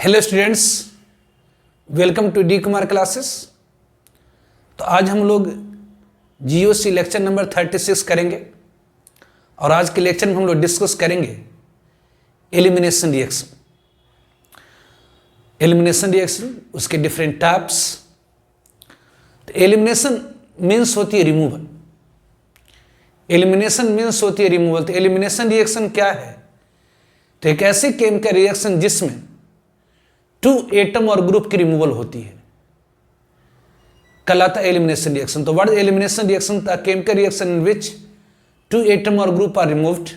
Hello students, welcome to D Kumar classes. तो आज हम लोग जीओसी लेक्चर नंबर 36 करेंगे और आज के लेक्चर में हम लोग डिस्कस करेंगे एलिमिनेशन रिएक्शन। एलिमिनेशन रिएक्शन, उसके डिफरेंट टाइप्स। तो एलिमिनेशन मीन्स होती है रिमूवल। एलिमिनेशन मीन्स होती है रिमूवल। तो एलिमिनेशन रिएक्शन क्या है? तो एक ऐसी केमिकल रिएक्शन जिसमें टू एटम और ग्रुप की रिमूवल होती है कहलाता है एलिमिनेशन रिएक्शन। तो what is elimination reaction? The chemical reaction in which two atom और group are removed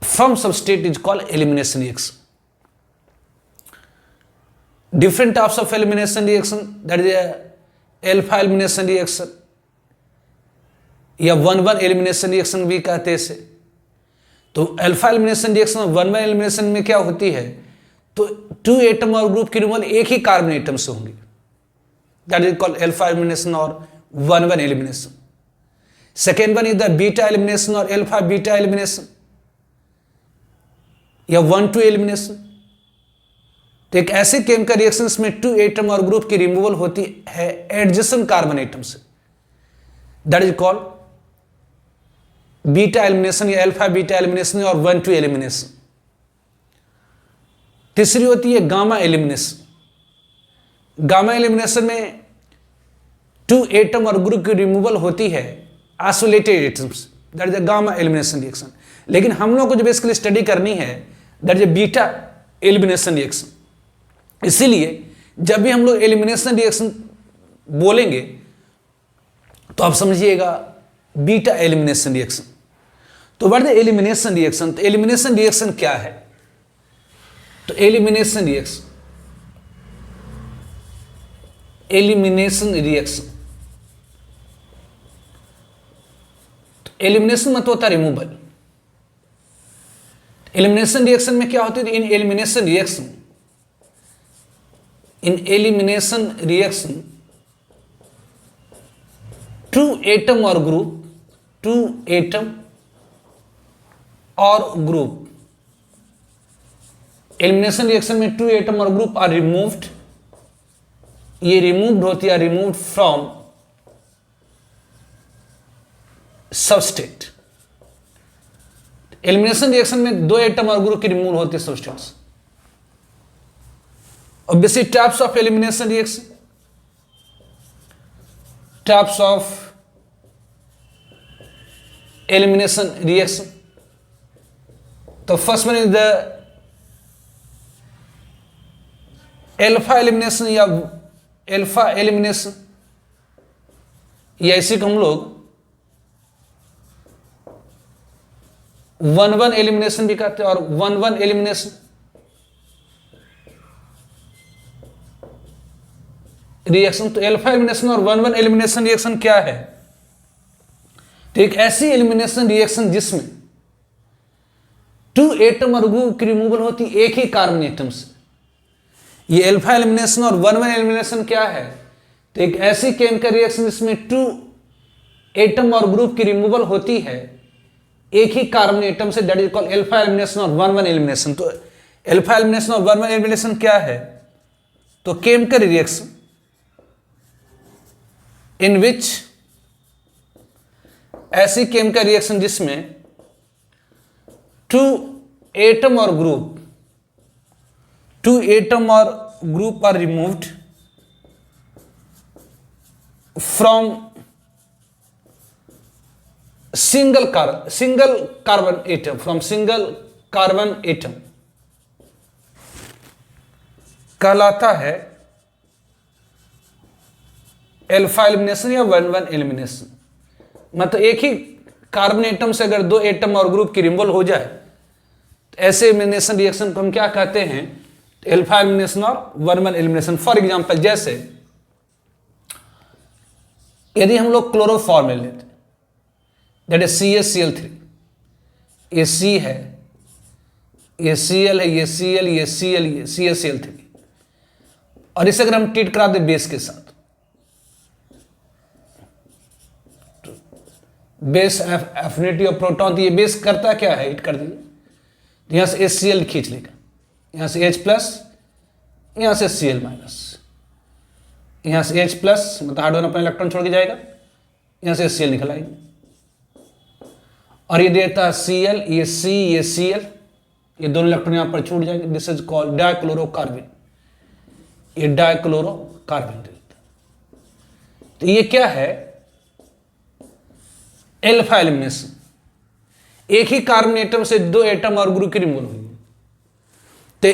from substrate is called elimination reaction. Different types of elimination reaction, that is a alpha elimination reaction या 1-1 elimination reaction भी कहते हैं इसे। तो alpha elimination reaction और 1-1 elimination में क्या होती है? तो टू एटम और ग्रुप की रिमूवल एक ही कार्बन एटम से होंगी, that is called alpha elimination और 1-1 elimination. Second one is the beta elimination और अल्फा बीटा एलिमिनेशन या 1-2 एलिमिनेशन। तो एक ऐसे केमिकल रिएक्शंस में टू एटम और ग्रुप की रिमूवल होती है एडजेसेंट कार्बन एटम से, that is called beta elimination या अल्फा बीटा एलिमिनेशन और 1-2 एलिमिनेशन। तीसरी होती है गामा एलिमिनेशन। गामा एलिमिनेशन में टू एटम और ग्रुप की रिमूवल होती है isolated atoms, that is gamma elimination reaction. लेकिन हम लोग को जो बेसिकली स्टडी करनी है that is beta elimination reaction. इसीलिए जब भी हम लोग एलिमिनेशन रिएक्शन बोलेंगे तो आप समझिएगा बीटा एलिमिनेशन रिएक्शन। तो व्हाट इज एलिमिनेशन रिएक्शन? तो एलिमिनेशन रिएक्शन क्या है? तो एलिमिनेशन रिएक्शन तो एलिमिनेशन मतलब होता है रिमूवल। एलिमिनेशन रिएक्शन में क्या होती है? इन एलिमिनेशन रिएक्शन टू एटम और ग्रुप एलिमिनेशन रिएक्शन में टू एटम और ग्रुप आर रिमूव्ड। ये रिमूव्ड होती है, removed from substrate. Elimination reaction में दो एटम और ग्रुप की रिमूव होती है सबस्टेट्स। Obviously, types of elimination reaction. Types of elimination reaction. The first one is the alpha elimination या alpha elimination, या इसी को हम लोग 1-1 elimination भी कहते हैं और 1-1 elimination रिएक्शन। तो अल्फा एलिमिनेशन और 1-1 एलिमिनेशन रिएक्शन क्या है? तो एक ऐसी एलिमिनेशन रिएक्शन जिसमें टू एटम और ग्रुप की रिमूवल होती एक ही कार्बन एटम से। ये अल्फा एलिमिनेशन और 1-1 एलिमिनेशन क्या है? तो एक ऐसी केमिकल रिएक्शन जिसमें टू एटम और ग्रुप की रिमूवल होती है एक ही कार्बन एटम से, that is called alpha elimination और 1-1 एलिमिनेशन। तो अल्फा एलिमिनेशन और 1-1 एलिमिनेशन क्या है? तो केमिकल रिएक्शन इन विच ऐसी केमिकल रिएक्शन जिसमें टू एटम और group are removed from single carbon atom कहलाता है अल्फा एलिमिनेशन या 1-1 एलिमिनेशन। मतलब एक ही कार्बन एटम से अगर दो एटम और ग्रुप की रिमूवल हो जाए तो ऐसे एलिमिनेशन रिएक्शन को हम क्या कहते हैं? अल्फा एलिमिनेशन और 1-1 एलिमिनेशन। फॉर एग्जांपल, जैसे यदि हम लोग क्लोरोफॉर्मल लेते दैट इज CaCl3, ये C है, ये Cl है, ये Cl, ये Cl, ये CaCl3, और इसे अगर हम ट्रीट करा दे बेस के साथ, बेस एफिनिटी ऑफ प्रोटॉन, ये बेस करता क्या है? हिट कर देंगे तो यहां से HCl खींच लेगा, यहां से H प्लस, यहां से Cl माइनस, यहां से H प्लस मतलब हाइड्रोजन अपना इलेक्ट्रॉन छोड़ के जाएगा, यहां से Cl निकल आएगी, और ये देता है Cl, ये C, ये Cl, ये दोनों इलेक्ट्रॉन यहां पर छूट जाएंगे। दिस इज कॉल्ड डाइक्लोरोकार्बन, ये डाइक्लोरोकार्बन देता है। तो ये क्या है? एल्फा एलिमिनेशन, एक ही कार्बन एटम से दो एटम और ग्रुप की रिमूवल हुई। तो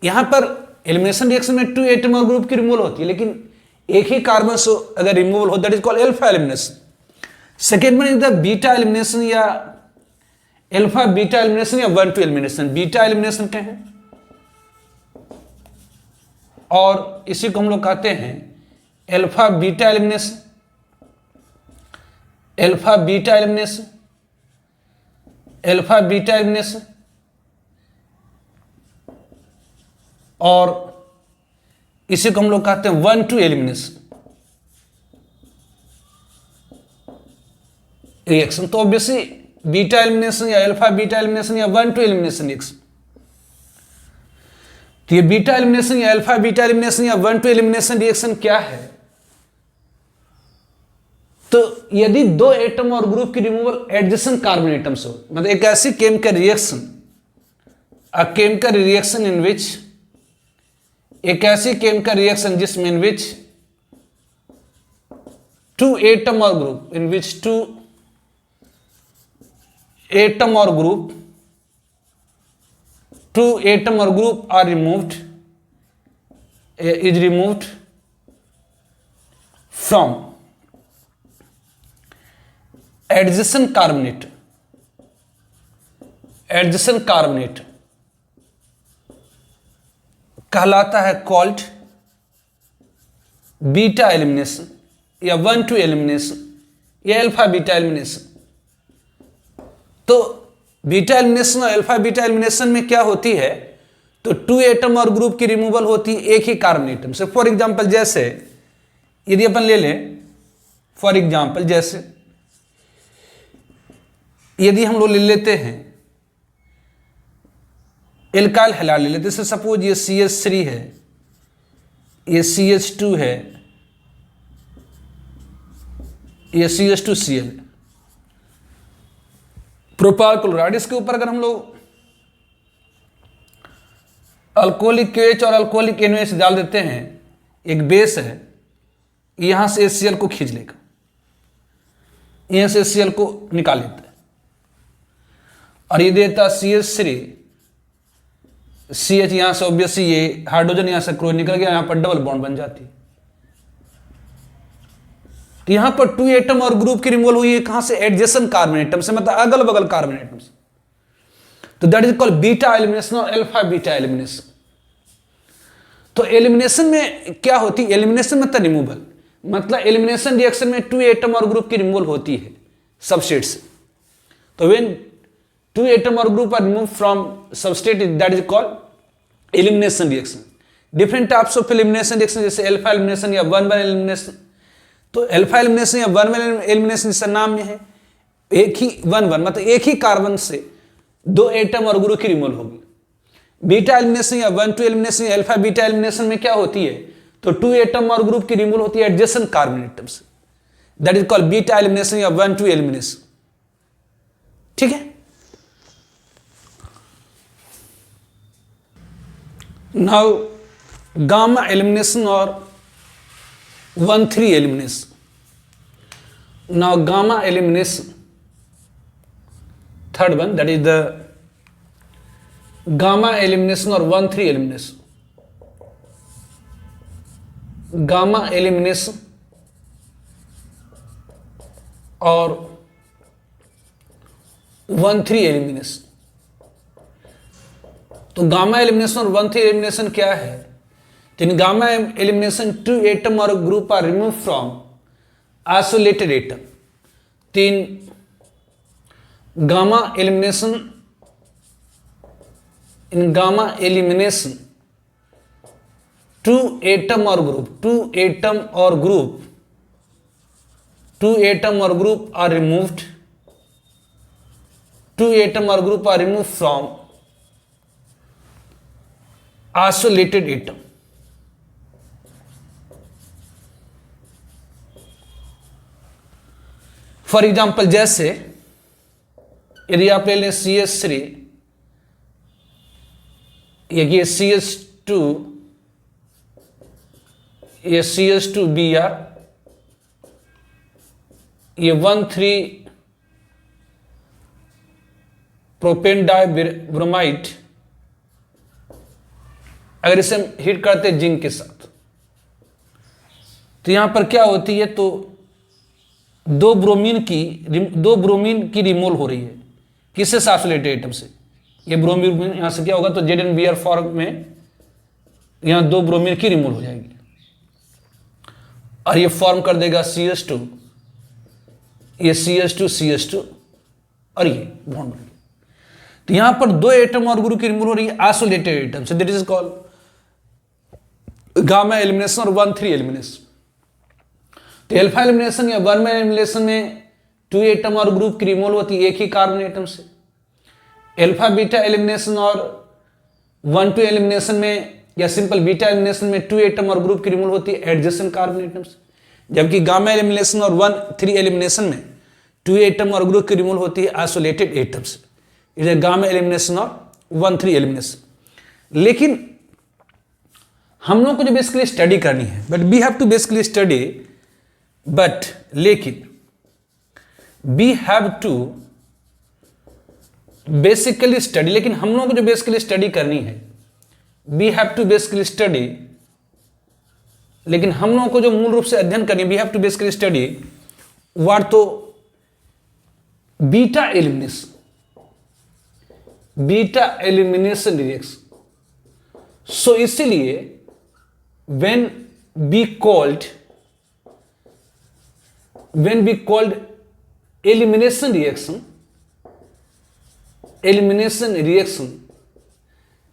यहां पर एलिमिनेशन रिएक्शन में 2 एटम और ग्रुप की रिमूवल होती है, लेकिन एक ही कार्बन से अगर रिमूवल हो, that is called alpha elimination. Second one is the beta elimination या एल्फा बीटा एलिमिनेशन या 1-2 एलिमिनेशन। बीटा एलिमिनेशन क्या है, और इसी को हम लोग कहते हैं alpha beta elimination, alpha beta elimination, alpha beta elimination, और इसी को हम लोग कहते हैं 1-2 एलिमिनेशन रिएक्शन। तो ऑब्वियसली बीटा एलिमिनेशन या अल्फा बीटा एलिमिनेशन या 1-2 एलिमिनेशन रिएक्शन, तो ये बीटा एलिमिनेशन या अल्फा बीटा एलिमिनेशन या 1-2 एलिमिनेशन रिएक्शन क्या है? तो यदि दो एटम और ग्रुप की रिमूवल एडजेसेंट कार्बन एटम से हो, मतलब एक ऐसी chemical reaction, a chemical reaction in which, एक ऐसी केमिकल रिएक्शन जिसमें इन विच 2 एटम और ग्रुप, इन विच 2 एटम और ग्रुप, 2 एटम और group are removed, is removed from adjacent carbonate, adjacent carbonate कहलाता है कॉल्ड बीटा एलिमिनेशन या 1-2 elimination या अल्फा बीटा एलिमिनेशन। तो बीटा एलिमिनेशन और अल्फा बीटा एलिमिनेशन में क्या होती है? तो 2 एटम और ग्रुप की रिमूवल होती है एक ही कार्बन एटम से। फॉर एग्जांपल जैसे यदि अपन ले लें, फॉर एग्जांपल जैसे यदि हम लोग ले लेते हैं एल्काइल हैलाइड ले लेते, जैसे सपोज ये CH3 है, ये CH2 है, ये CH2Cl है, प्रोपाइल क्लोराइड। इसके ऊपर अगर हम लोग अल्कोहलिक KH और अल्कोहलिक NaOH डाल देते हैं, एक बेस है, यहां से HCl को खींच लेगा, यहां से HCl को निकाल लेता है, और ये देता CH3, CH यहां से ऑब्वियसली ये हाइड्रोजन यहां से क्लोरीन निकल गया, यहां पर डबल बॉन्ड बन जाती है। तो यहां पर 2 एटम और ग्रुप की रिमूवल हुई है, कहां से? एडजेसेंट कार्बन एटम से, मतलब अगल बगल कार्बन एटम से। तो that is called beta elimination और अल्फा बीटा एलिमिनेशन। तो एलिमिनेशन में क्या होती है? एलिमिनेशन मतलब रिमूवल, मतलब एलिमिनेशन रिएक्शन में 2 एटम और ग्रुप की रिमूवल होती है सबस्ट्रेट से। तो व्हेन 2 एटम और group are removed from substrate, that is called elimination reaction. Different types of elimination reaction जैसे अल्फा एलिमिनेशन या 1-1 एलिमिनेशन। तो अल्फा एलिमिनेशन या 1-1 एलिमिनेशन जिसका नाम में है, एक ही 1-1 मतलब एक ही कार्बन से 2 एटम और ग्रुप की रिमूवल होगी। बीटा एलिमिनेशन या 1-2 एलिमिनेशन या अल्फा बीटा एलिमिनेशन में क्या होती है? तो 2 एटम और ग्रुप की रिमूवल होती है एडजेसेंट कार्बन एटम से, that is called beta elimination या 1-2 एलिमिनेशन। ठीक है। Now gamma elimination or 1-3 elimination. Now gamma elimination, third one, that is the gamma elimination or 1-3 elimination. Gamma elimination or 1-3 elimination. तो gamma elimination और 1-3 elimination क्या है? तो in gamma elimination 2 atom और group are remove from isolated atom. 3 gamma elimination, in gamma elimination 2 atom और group, 2 atom और group, 2 atom और group are removed, 2 atom और group are remove from isolated atom. For example जैसे यदि आप ले लें CH3, ये CH2, ये CH2Br, ये 1,3 प्रोपेन डाइब्रोमाइड, अगर इसे हम हीट करते हैं जिंक के साथ तो यहां पर क्या होती है, तो दो ब्रोमीन की रिमूवल हो रही है। किससे? आइसोलेटेड एटम से। ये ब्रोमीन यहां से क्या होगा, तो ZnBr फॉर्म में यहां दो ब्रोमीन की रिमूवल हो जाएगी और ये फॉर्म कर देगा CH2, ये CH2 और ये बॉन्ड बन गया। तो यहां पर दो एटम और ग्रुप की रिमूवल हो रही है आइसोलेटेड एटम से, that is called gamma elimination और 1,3 एलिमिनेशन। तो अल्फा एलिमिनेशन या 1 एलिमिनेशन में 2 एटम और ग्रुप की रिमूवल होती है एक ही कार्बन एटम से। अल्फा बीटा एलिमिनेशन और 1,2 एलिमिनेशन में या सिंपल बीटा एलिमिनेशन में 2 एटम और ग्रुप की रिमूवल होती है एडजेसेंट कार्बन एटम से, जबकि गामा एलिमिनेशन और 1,3 एलिमिनेशन में 2 एटम और ग्रुप की रिमूवल होती है आइसोलेटेड एटम से। इधर गामा एलिमिनेशन और 1,3 एलिमिनेशन। लेकिन हम लोग को जो बेसिकली स्टडी करनी है, but we have to basically study, लेकिन we have to basically study, लेकिन हम लोग को जो बेसिकली स्टडी करनी है, we have to basically study, लेकिन हम लोगों को जो मूल रूप से अध्ययन करनी है, we have to basically study what, तो बीटा एलिमिनेशन रिएक्शन। सो इसीलिए when we called elimination reaction,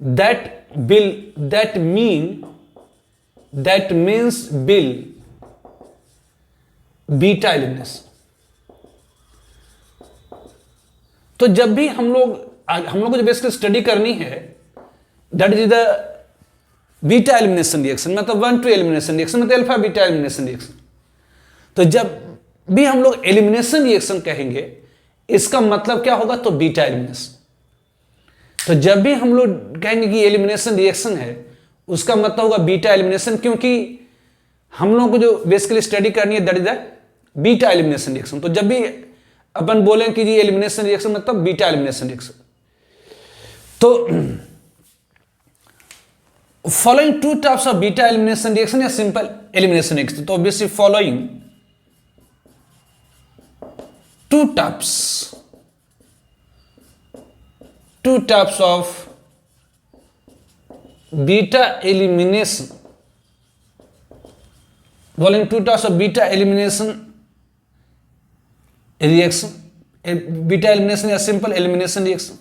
that means beta elimination. तो जब भी हम लोग को जो बेसिकली स्टडी करनी है, that is the beta elimination reaction, मतलब 1,2 एलिमिनेशन रिएक्शन, मतलब अल्फा बीटा एलिमिनेशन रिएक्शन। तो जब भी हम लोग एलिमिनेशन रिएक्शन कहेंगे, इसका मतलब क्या होगा, तो बीटा एलिमिनेशन। तो जब भी हम लोग कहेंगे कि एलिमिनेशन रिएक्शन है, उसका मतलब होगा बीटा एलिमिनेशन, क्योंकि हम लोग को जो बेसिकली स्टडी करनी है that is the beta elimination reaction. तो जब भी अपन बोलें कि जी एलिमिनेशन रिएक्शन मतलब बीटा एलिमिनेशन रिएक्शन। तो following 2 types of beta elimination reaction या सिंपल एलिमिनेशन रिएक्शन। तो obviously following 2 types of beta elimination, following 2 types of beta elimination reaction, beta elimination या simple elimination reaction।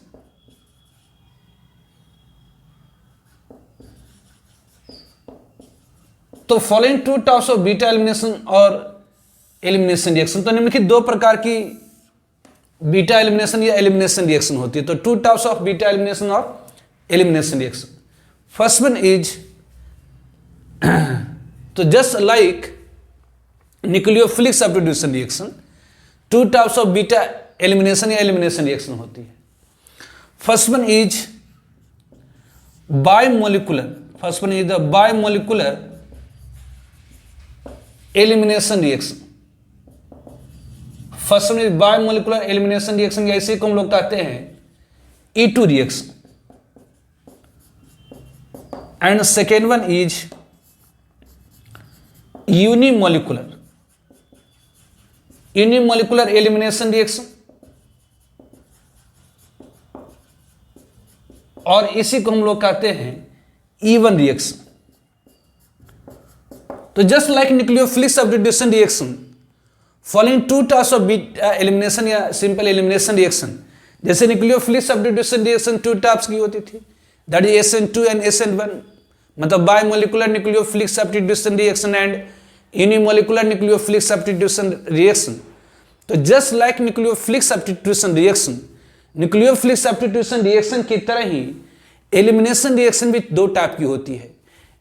तो following 2 types of beta elimination और elimination reaction, तो निम्नलिखित 2 प्रकार की beta elimination या एलिमिनेशन रिएक्शन होती है। तो 2 टाइप्स ऑफ बीटा एलिमिनेशन और elimination reaction. First one is, तो just like nucleophilic substitution reaction, 2 types of beta elimination या एलिमिनेशन रिएक्शन होती है। First one is bimolecular, first one is the bimolecular elimination reaction. First one is bimolecular elimination reaction, या इसी को हम लोग कहते हैं E2 reaction. And second one is unimolecular elimination reaction, और इसी को हम लोग कहते हैं E1 रिएक्शन। तो just like nucleophilic substitution reaction, following 2 types of beta elimination या सिंपल एलिमिनेशन रिएक्शन। जैसे न्यूक्लियोफिलिक सब्स्टिट्यूशन रिएक्शन 2 टाइप्स की होती थी, that is SN2 and SN1, मतलब bimolecular nucleophilic substitution reaction and unimolecular nucleophilic substitution reaction. तो just like nucleophilic substitution reaction की तरह ही elimination reaction भी दो टाइप की होती है।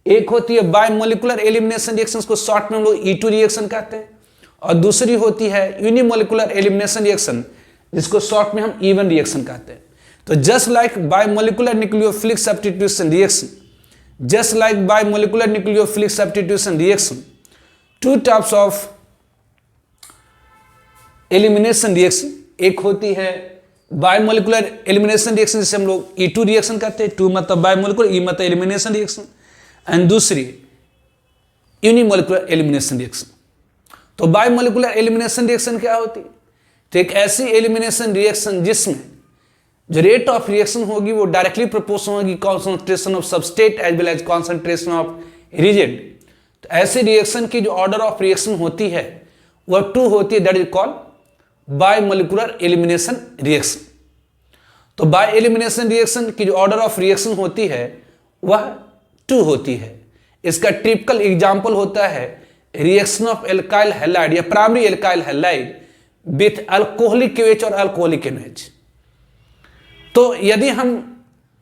एक होती है बायमोलिकुलर एलिमिनेशन रिएक्शन, को शॉर्ट में हम लोग E2 रिएक्शन कहते हैं, और दूसरी होती है यूनिमोलिकुलर एलिमिनेशन रिएक्शन, जिसको शॉर्ट में हम E1 रिएक्शन कहते हैं। तो just like bimolecular nucleophilic substitution reaction, just like bimolecular nucleophilic substitution reaction, two types of elimination reaction. एक होती है बायमोलिकुलर एलिमिनेशन रिएक्शन, जिसे हम लोग E2 रिएक्शन कहते हैं, 2 मतलब बायमोलिकुलर, E मतलब एलिमिनेशन रिएक्शन, एंड दूसरी यूनिमोलिकुलर एलिमिनेशन रिएक्शन। तो बायमोलिकुलर एलिमिनेशन रिएक्शन क्या होती है? तो एक ऐसी एलिमिनेशन रिएक्शन जिसमें जो रेट ऑफ रिएक्शन होगी वो डायरेक्टली प्रोपोर्शनल होगी concentration of substrate as well as concentration of reagent. तो ऐसे रिएक्शन की जो ऑर्डर ऑफ रिएक्शन होती है वह 2 होती है, that is called bimolecular elimination reaction. तो बाय एलिमिनेशन रिएक्शन की जो ऑर्डर ऑफ रिएक्शन होती है वह 2 होती है। इसका टिपिकल एग्जांपल होता है रिएक्शन ऑफ एल्काइल हैलाइड या primary alkyl halide with alcoholic KOH और अल्कोहलिक NOH। तो यदि हम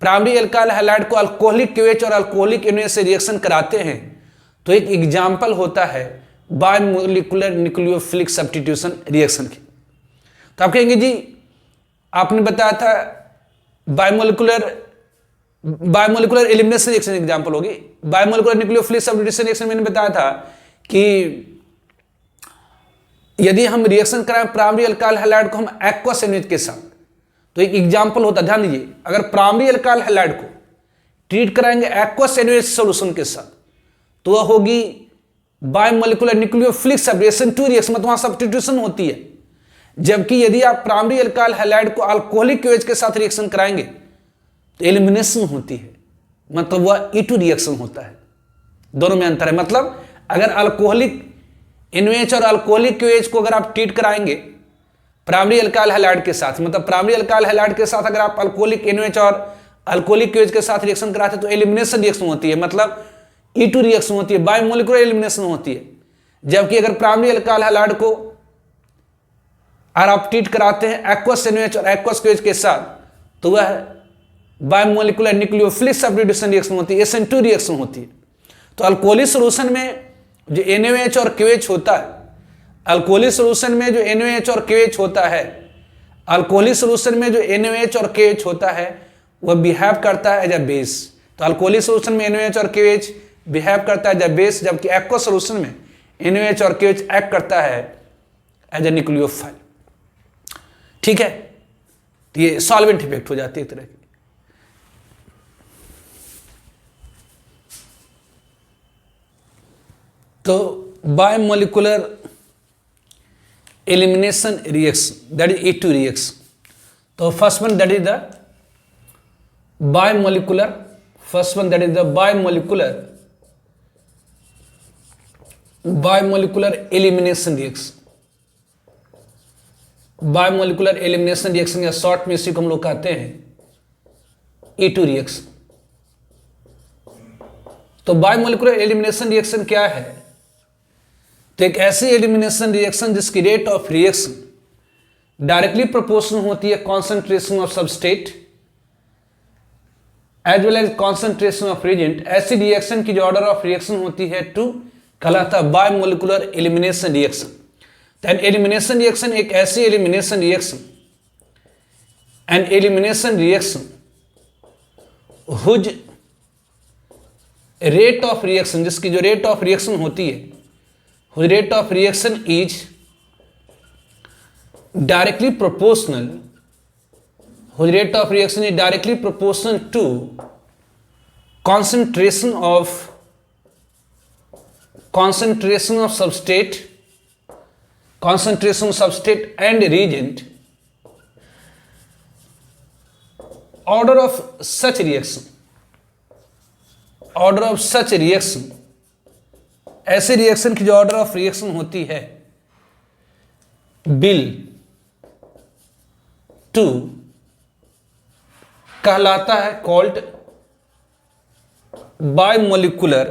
प्राइमरी एल्काइल हैलाइड को अल्कोहलिक KOH और अल्कोहलिक NOH से रिएक्शन कराते हैं तो एक एग्जांपल होता है बायमोलिकुलर न्यूक्लियोफिलिक सब्स्टिट्यूशन रिएक्शन की। तो आप कहेंगे जी आपने बताया था बायमोलिकुलर एलिमिनेशन रिएक्शन एग्जांपल होगी, बायमोलिकुलर न्यूक्लियोफिलिक सब्स्टिट्यूशन रिएक्शन मैंने बताया था कि यदि हम रिएक्शन कराएं प्राइमरी अल्काइल हैलाइड को हम एक्वस NOH के साथ, तो एक एग्जांपल होता है, ध्यान दीजिए, अगर प्राइमरी अल्काइल हैलाइड को ट्रीट कराएंगे एक्वस NOH सॉल्यूशन के साथ तो वह होगी बायमोलिकुलर न्यूक्लियोफिलिक सब्स्टिट्यूशन 2 रिएक्शन, मतलब वहां सब्स्टिट्यूशन होती है। जबकि यदि आप प्राइमरी अल्काइल हैलाइड को अल्कोहलिक KOH के साथ रिएक्शन कराएंगे तो एलिमिनेशन होती है, मतलब वह E2 रिएक्शन होता है। दोनों में अंतर है, मतलब अगर अल्कोहलिक NOH और अल्कोहलिक KOH को अगर आप ट्रीट कराएंगे प्राइमरी अल्काइल हैलाइड के साथ, मतलब प्राइमरी अल्काइल हैलाइड के साथ अगर आप अल्कोहलिक NOH और अल्कोहलिक KOH के साथ रिएक्शन कराते हैं तो एलिमिनेशन रिएक्शन होती है, मतलब E2 रिएक्शन होती है, बायमोलिकुलर एलिमिनेशन होती है। जबकि अगर प्राइमरी अल्काइल हैलाइड को अगर आप ट्रीट कराते हैं एक्वस NOH और एक्वस KOH के साथ तो वह बायमोलिकुलर न्यूक्लियोफिलिक सब्स्टिट्यूशन रिएक्शन होती है, SN2 रिएक्शन होती है। तो अल्कोहलिक सॉल्यूशन में जो NOH और KOH होता है, अल्कोहलिक सॉल्यूशन में जो NOH और KOH होता है, अल्कोहलिक सॉल्यूशन में जो NOH और KOH होता है वह बिहेव करता है एज अ बेस। तो अल्कोहलिक सॉल्यूशन में NOH और KOH बिहेव करता है एज अ बेस, जबकि एक्वस सॉल्यूशन में NOH और KOH एक्ट करता है एज अ न्यूक्लियोफाइल। ठीक है, तो ये सॉल्वेंट इफेक्ट हो जाती है एक तरह की। तो bimolecular elimination reaction that is E2 reaction. तो first one that is the bimolecular, first one that is the bimolecular elimination reaction. Bimolecular elimination reaction या शॉर्ट में इसी को हम लोग कहते हैं E2 रिएक्शन। तो बायमोलिकुलर एलिमिनेशन रिएक्शन क्या है? तो एक ऐसी एलिमिनेशन रिएक्शन जिसकी rate of reaction directly proportional होती है concentration of substrate as well as concentration of reagent. ऐसी रिएक्शन की जो ऑर्डर ऑफ रिएक्शन होती है 2 कहलाता है bimolecular elimination reaction. An elimination reaction एक ऐसी elimination reaction whose rate of reaction, जिसकी जो रेट ऑफ रिएक्शन होती है, whose rate of reaction is directly proportional, whose rate of reaction is directly proportional to concentration of substrate and reagent. Order of such reaction, ऐसे reaction की जो order of reaction होती है bill 2 कहलाता है called bimolecular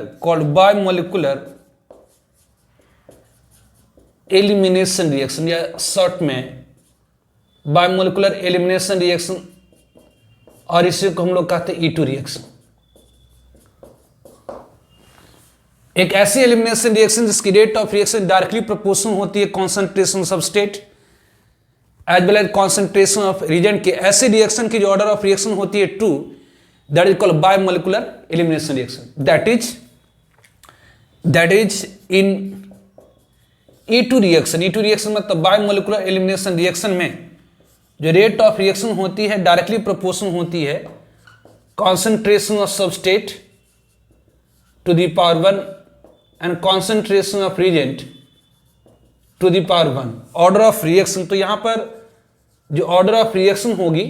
elimination reaction, या short में bimolecular elimination reaction और इसी को हम लोग कहते हैं E2 रिएक्शन। एक ऐसी एलिमिनेशन रिएक्शन जिसकी rate of reaction directly proportional होती है concentration of substrate as well as concentration of reagent के, ऐसे रिएक्शन की जो ऑर्डर ऑफ रिएक्शन होती है 2, that is called biomolecular elimination reaction. That is in E2 reaction. E2 reaction मतलब biomolecular elimination reaction में जो रेट ऑफ रिएक्शन होती है डायरेक्टली प्रोपोर्शनल होती है concentration of substrate to the power 1 and concentration of reagent to the power 1। Order of reaction, तो यहां पर जो ऑर्डर ऑफ रिएक्शन होगी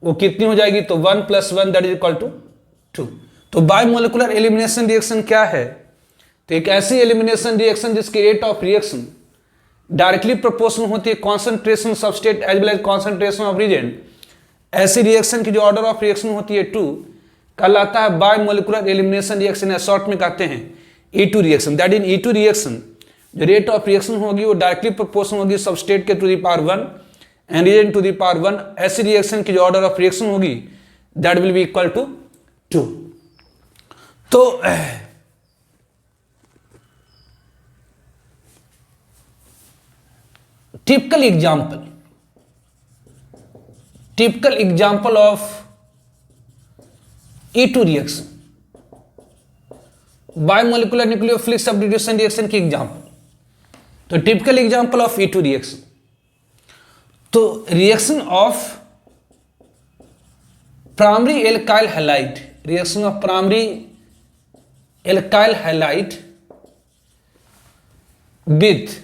वो कितनी हो जाएगी, तो 1 + 1 दैट इज इक्वल टू 2। तो बायोमोलिकुलर एलिमिनेशन रिएक्शन क्या है, तो एक ऐसी एलिमिनेशन रिएक्शन जिसकी rate of reaction directly proportional होती है concentration substrate as well as concentration of reagent, ऐसी रिएक्शन की जो ऑर्डर ऑफ रिएक्शन होती है 2 कहलाता है बायोमोलिकुलर एलिमिनेशन रिएक्शन, या शॉर्ट में कहते हैं E2 reaction. That in E2 reaction जो रेट ऑफ रिएक्शन होगी वो डायरेक्टली प्रोपोर्शनल होगी सबस्ट्रेट के to the power 1 and reagent to the power 1, ऐसी रिएक्शन की जो ऑर्डर ऑफ रिएक्शन होगी that will be equal to 2। तो typical example of E2 reaction, biomolecular nucleophilic substitution reaction की एग्जांपल। तो typical example of E2 reaction, तो reaction of primary alkyl halide, reaction of primary alkyl halide with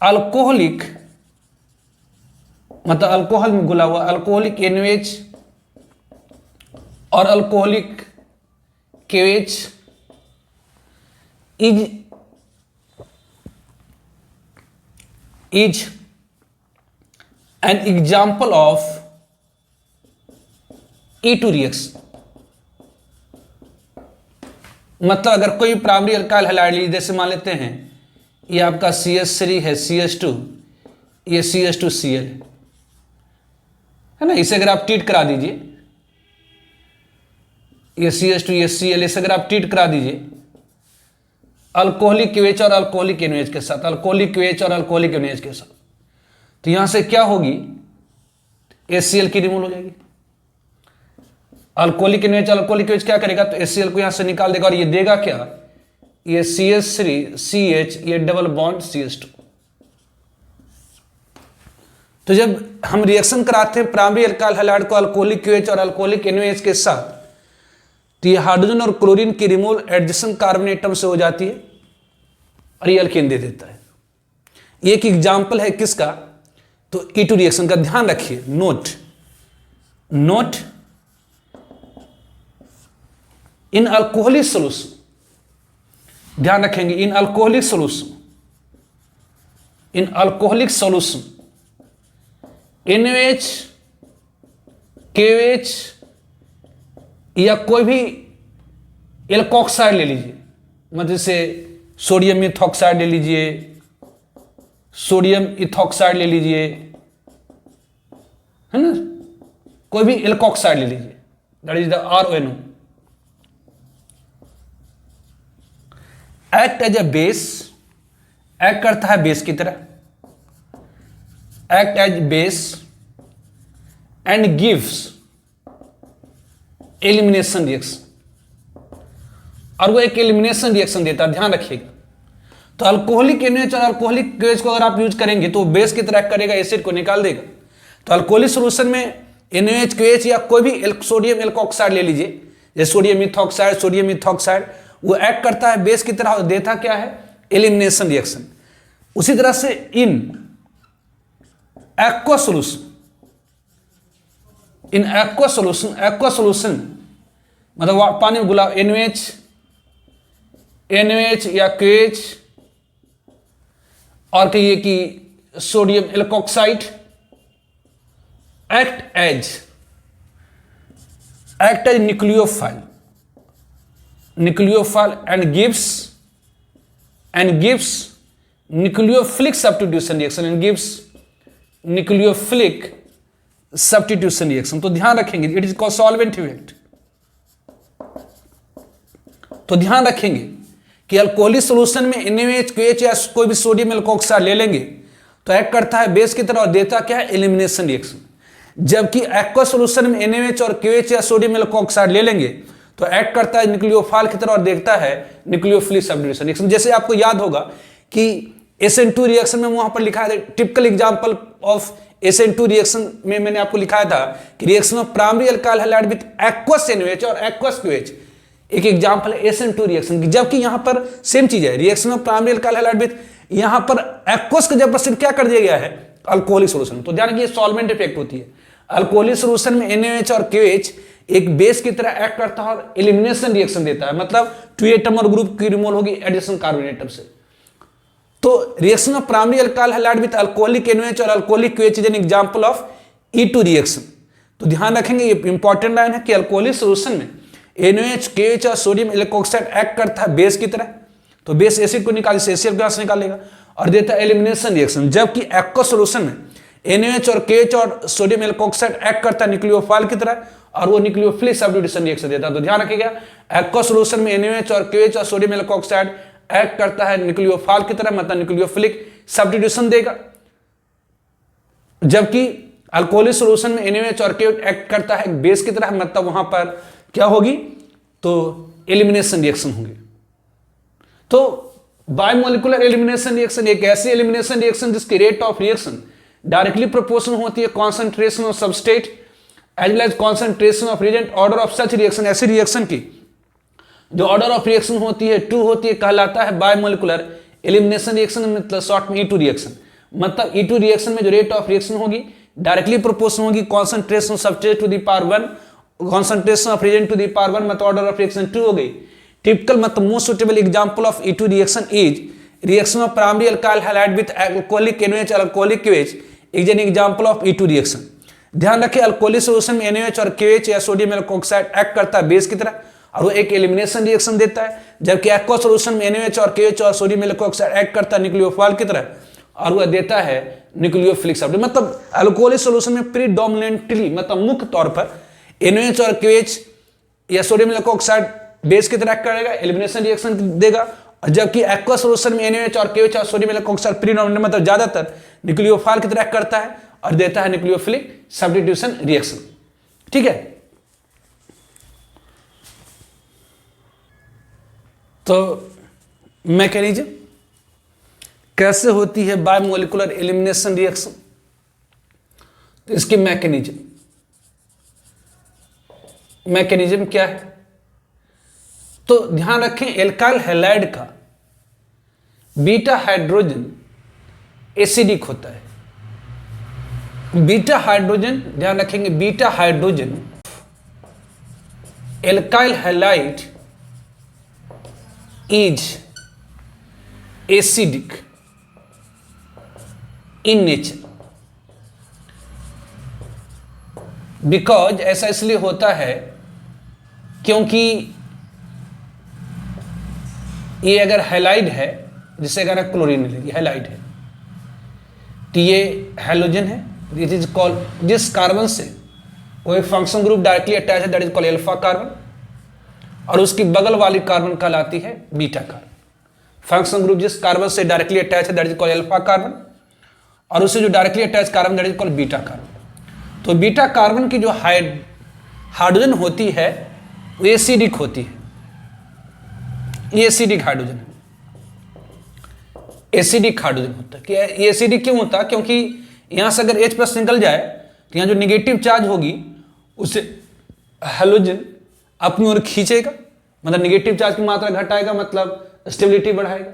alcoholic, मतलब alcohol में घुला हुआ alcoholic NaOH और alcoholic KOH is an example of E2 reaction. मतलब अगर कोई प्राइमरी अल्काइल हैलाइड लीजिए, जैसे मान लेते हैं ये आपका CH3 है, CH2, ये CH2Cl है ना, इसे अगर आप ट्रीट करा दीजिए, ये CH2 ये Cl, इसे अगर आप ट्रीट करा दीजिए अल्कोहलिक KOH और अल्कोहलिक NaOH के साथ, अल्कोहलिक KOH और अल्कोहलिक NaOH के साथ, तो यहां से क्या होगी, HCl की रिमूव हो जाएगी। अल्कोहलिक NaOH अल्कोहलिक KOH क्या करेगा, तो HCl को यहां से निकाल देगा और ये देगा क्या, ये CH3 CH, ये डबल बॉन्ड CH2। तो जब हम रिएक्शन कराते हैं प्राइमरी अल्काइल हैलाइड को अल्कोहलिक KOH और अल्कोहलिक NaOH के साथ, तो ये हाइड्रोजन और क्लोरीन की रिमूवल एडजेसेंट कार्बन एटम से हो जाती है और ये अल्केन दे देता है। ये एक एग्जाम्पल है किसका, तो E2 रिएक्शन का। ध्यान रखिए, नोट इन अल्कोहलिक सोल्यूशन, ध्यान रखेंगे, इन अल्कोहलिक सोल्यूशन NaOH KOH या कोई भी एल्कोक्साइड ले लीजिए, मतलब जैसे सोडियम इथॉक्साइड ले लीजिए, सोडियम इथॉक्साइड ले लीजिए, है ना, कोई भी एल्कोक्साइड ले लीजिए, that is the RONO, act as a base, act करता है बेस की तरह, act as base and gives elimination reaction, और वो एक एलिमिनेशन रिएक्शन देता है, ध्यान रखिएगा। तो अल्कोहलिक NaOH और अल्कोहलिक KOH को अगर आप यूज करेंगे तो बेस की तरह करेगा, एसिड को निकाल देगा। तो अल्कोहलिक सोल्यूशन में NaOH KOH या कोई भी सोडियम एल्कोक्साइड ले लीजिए, जैसे सोडियम इथॉक्साइड, वो एक्ट करता है बेस की तरह, देता क्या है, एलिमिनेशन रिएक्शन। उसी तरह से इन एक्वा सोल्यूशन मतलब पानी में घुला NaOH या KOH और कहिए कि sodium alkoxide act as nucleophile and gives nucleophilic substitution reaction and gives nucleophilic substitution reaction. तो ध्यान रखेंगे it is called solvent effect. तो ध्यान रखेंगे कि अल्कोहलिक सॉल्यूशन में NaOH, KOH या कोई भी सोडियम एल्कोक्साइड ले लेंगे तो एक्ट करता है बेस की तरह और देता क्या है, एलिमिनेशन रिएक्शन। जबकि एक्वा सॉल्यूशन में NaOH और KOH या सोडियम एल्कोक्साइड ले लेंगे तो एक्ट करता है न्यूक्लियोफाइल की तरह और देखता है न्यूक्लियोफिलिक सब्स्टिट्यूशन रिएक्शन। जैसे आपको याद होगा कि SN2 रिएक्शन में वहां पर लिखा है, typical example of SN2 reaction में मैंने आपको लिखाया था कि reaction of primary alkyl halide with aqueous NaOH और एक्वस KOH एक एग्जांपल है SN2 रिएक्शन की। जबकि यहां पर सेम चीज है, reaction of primary alkyl halide with यहां पर एक्वस का जब क्या कर दिया गया है, अल्कोहलिक सॉल्यूशन। तो ध्यान रखिए सॉल्वेंट इफेक्ट होती है। अल्कोहलिक सॉल्यूशन में NaOH और KOH एक बेस की तरह एक्ट करता है और एलिमिनेशन रिएक्शन देता है, मतलब 2 एटम और ग्रुप की रिमूवल होगी एडिशन कार्बन एटम से। तो reaction of primary alkyl halide with alcoholic NaOH और alcoholic KOH is an example of E2 reaction. तो ध्यान रखेंगे ये इंपॉर्टेंट लाइन है कि अल्कोहलिक सॉल्यूशन में NaOH, KOH और सोडियम एल्कोक्साइड एक्ट करता है बेस की तरह। तो बेस एसिड को निकाल HCl गैस निकालेगा और देता है एलिमिनेशन रिएक्शन। जबकि एक्वा सॉल्यूशन में NaOH और KOH और सोडियम एल्कोक्साइड एक्ट करता है न्यूक्लियोफाइल की तरह और वो न्यूक्लियोफिलिक सब्स्टिट्यूशन रिएक्शन देता है। तो ध्यान रखिएगा एक्वा सॉल्यूशन में NaOH और KOH और सोडियम एल्कोक्साइड एक्ट करता है न्यूक्लियोफाइल की तरह, मतलब न्यूक्लियोफिलिक सब्स्टिट्यूशन देगा। जबकि अल्कोहलिक सॉल्यूशन में NaOH और KOH एक्ट करता है बेस की तरह, मतलब वहां पर क्या होगी, तो एलिमिनेशन रिएक्शन होगी। तो बायोमोलिकुलर एलिमिनेशन रिएक्शन एक ऐसी एलिमिनेशन रिएक्शन जिसकी rate of reaction directly proportional होती है concentration of substrate as well as concentration of reagent. Order of such reaction, ऐसी रिएक्शन की जो ऑर्डर ऑफ रिएक्शन होती है 2 होती है, कहलाता है बायोमोलिकुलर एलिमिनेशन रिएक्शन, मतलब शॉर्ट में E2 रिएक्शन। मतलब E2 रिएक्शन में जो रेट ऑफ रिएक्शन होगी डायरेक्टली प्रोपोर्शनल होगी concentration of substrate to the power 1, concentration of reagent to the power 1, मतलब ऑर्डर ऑफ रिएक्शन 2 हो गई। टिपिकल मतलब most suitable example of E2 reaction is reaction of primary alkyl halide with alcoholic NaOH और alcoholic KOH is an example of E2 reaction. ध्यान रखें alcoholic solution में NaOH और KOH या sodium alkoxide act करता है base की तरह और वो एक एलिमिनेशन रिएक्शन देता है। जबकि एक्वा सॉल्यूशन में NaOH और KOH और सोडियम एल्कोक्साइड एक्ट करता है न्यूक्लियोफाइल की तरह और वह देता है न्यूक्लियोफिलिक सब्स्टिट्यूशन। मतलब अल्कोहलिक सॉल्यूशन में प्रीडोमिनेंटली मतलब मुख्य तौर पर NaOH और KOH या सोडियम एल्कोक्साइड बेस की तरह करेगा, एलिमिनेशन रिएक्शन देगा। और जबकि एक्वा सॉल्यूशन में NaOH और KOH और सोडियम एल्कोक्साइड प्रीडोमिनेंट मतलब ज्यादातर न्यूक्लियोफाइल की तरह करता है और देता है न्यूक्लियोफिलिक सब्स्टिट्यूशन रिएक्शन। ठीक है, तो मैकेनिज्म कैसे होती है बायोमोलिकुलर एलिमिनेशन रिएक्शन, तो इसकी मैकेनिज्म क्या है। तो ध्यान रखें एल्काइल हैलाइड का बीटा हाइड्रोजन एसिडिक होता है। बीटा हाइड्रोजन, ध्यान रखेंगे beta hydrogen alkyl halide is acidic in nature. Because ऐसा इसलिए होता है क्योंकि ये अगर हैलाइड है, जिसे अगर क्लोरीन लेगी हैलाइड है, तो ये हैलोजन है, दिस इज कॉल्ड, जिस कार्बन से कोई फंक्शन ग्रुप डायरेक्टली अटैच है that is called alpha carbon और उसकी बगल वाली कार्बन कहलाती है बीटा कार्बन। फंक्शन ग्रुप जिस कार्बन से डायरेक्टली अटैच है that is called alpha carbon और उससे जो directly attach carbon that is called beta carbon. तो बीटा कार्बन की जो हाइड्रोजन होती है वो एसिडिक होती है, ये एसिडिक हाइड्रोजन है, एसिडिक हाइड्रोजन होता है। कि ये एसिडिक क्यों होता है, क्योंकि यहां से अगर H+ निकल जाए तो यहाँ जो निगेटिव चार्ज होगी उसे हैलोजन अपनी ओर खींचेगा, मतलब निगेटिव चार्ज की मात्रा घटाएगा, मतलब स्टेबिलिटी बढ़ाएगा।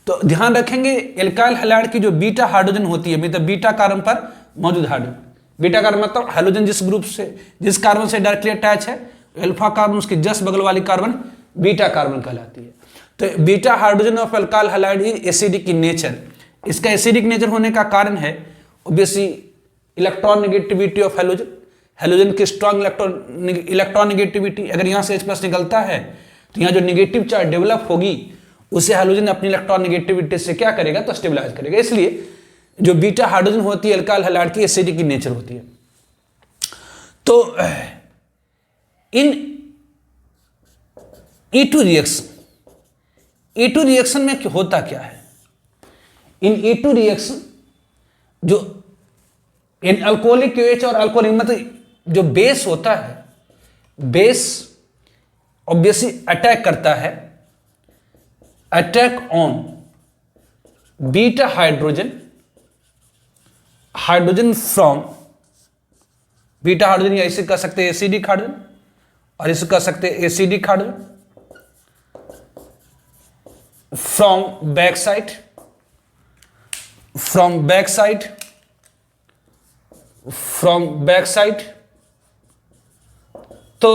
तो ध्यान रखेंगे एल्काइल हैलाइड की जो बीटा हाइड्रोजन होती है, मतलब बीटा कार्बन पर मौजूद हाइड्रोजन, बीटा कार्बन मतलब हैलोजन जिस ग्रुप से, जिस कार्बन से डायरेक्टली अटैच है, अल्फा कार्बन उसकी जस्ट बगल वाली कार्बन बीटा कार्बन कहलाती है। तो beta hydrogen of alkyl halide is acidic in nature. इसका एसिडिक नेचर होने का कारण है obviously electron negativity of halogen, halogen की स्ट्रॉन्ग इलेक्ट्रॉन नेगेटिविटी। अगर यहाँ से H+ निकलता है तो यहाँ जो नेगेटिव चार्ज डेवलप होगी उसे हैलोजन अपनी इलेक्ट्रॉन नेगेटिविटी से क्या करेगा, तो स्टेबलाइज करेगा। इसलिए जो बीटा हाइड्रोजन होती है एल्काइल हैलाइड की एसिडिक इन नेचर होती है। तो इन E2 रिएक्शन में होता क्या है? इन E2 रिएक्शन जो इन अल्कोहलिक OH और अल्कोहलिक मतलब जो बेस होता है, बेस ऑब्वियसली अटैक करता है, attack on beta hydrogen from beta hydrogen, या इसे कह सकते हैं एसिडिक हाइड्रोजन और इसे कह सकते हैं acidic hydrogen from back side. तो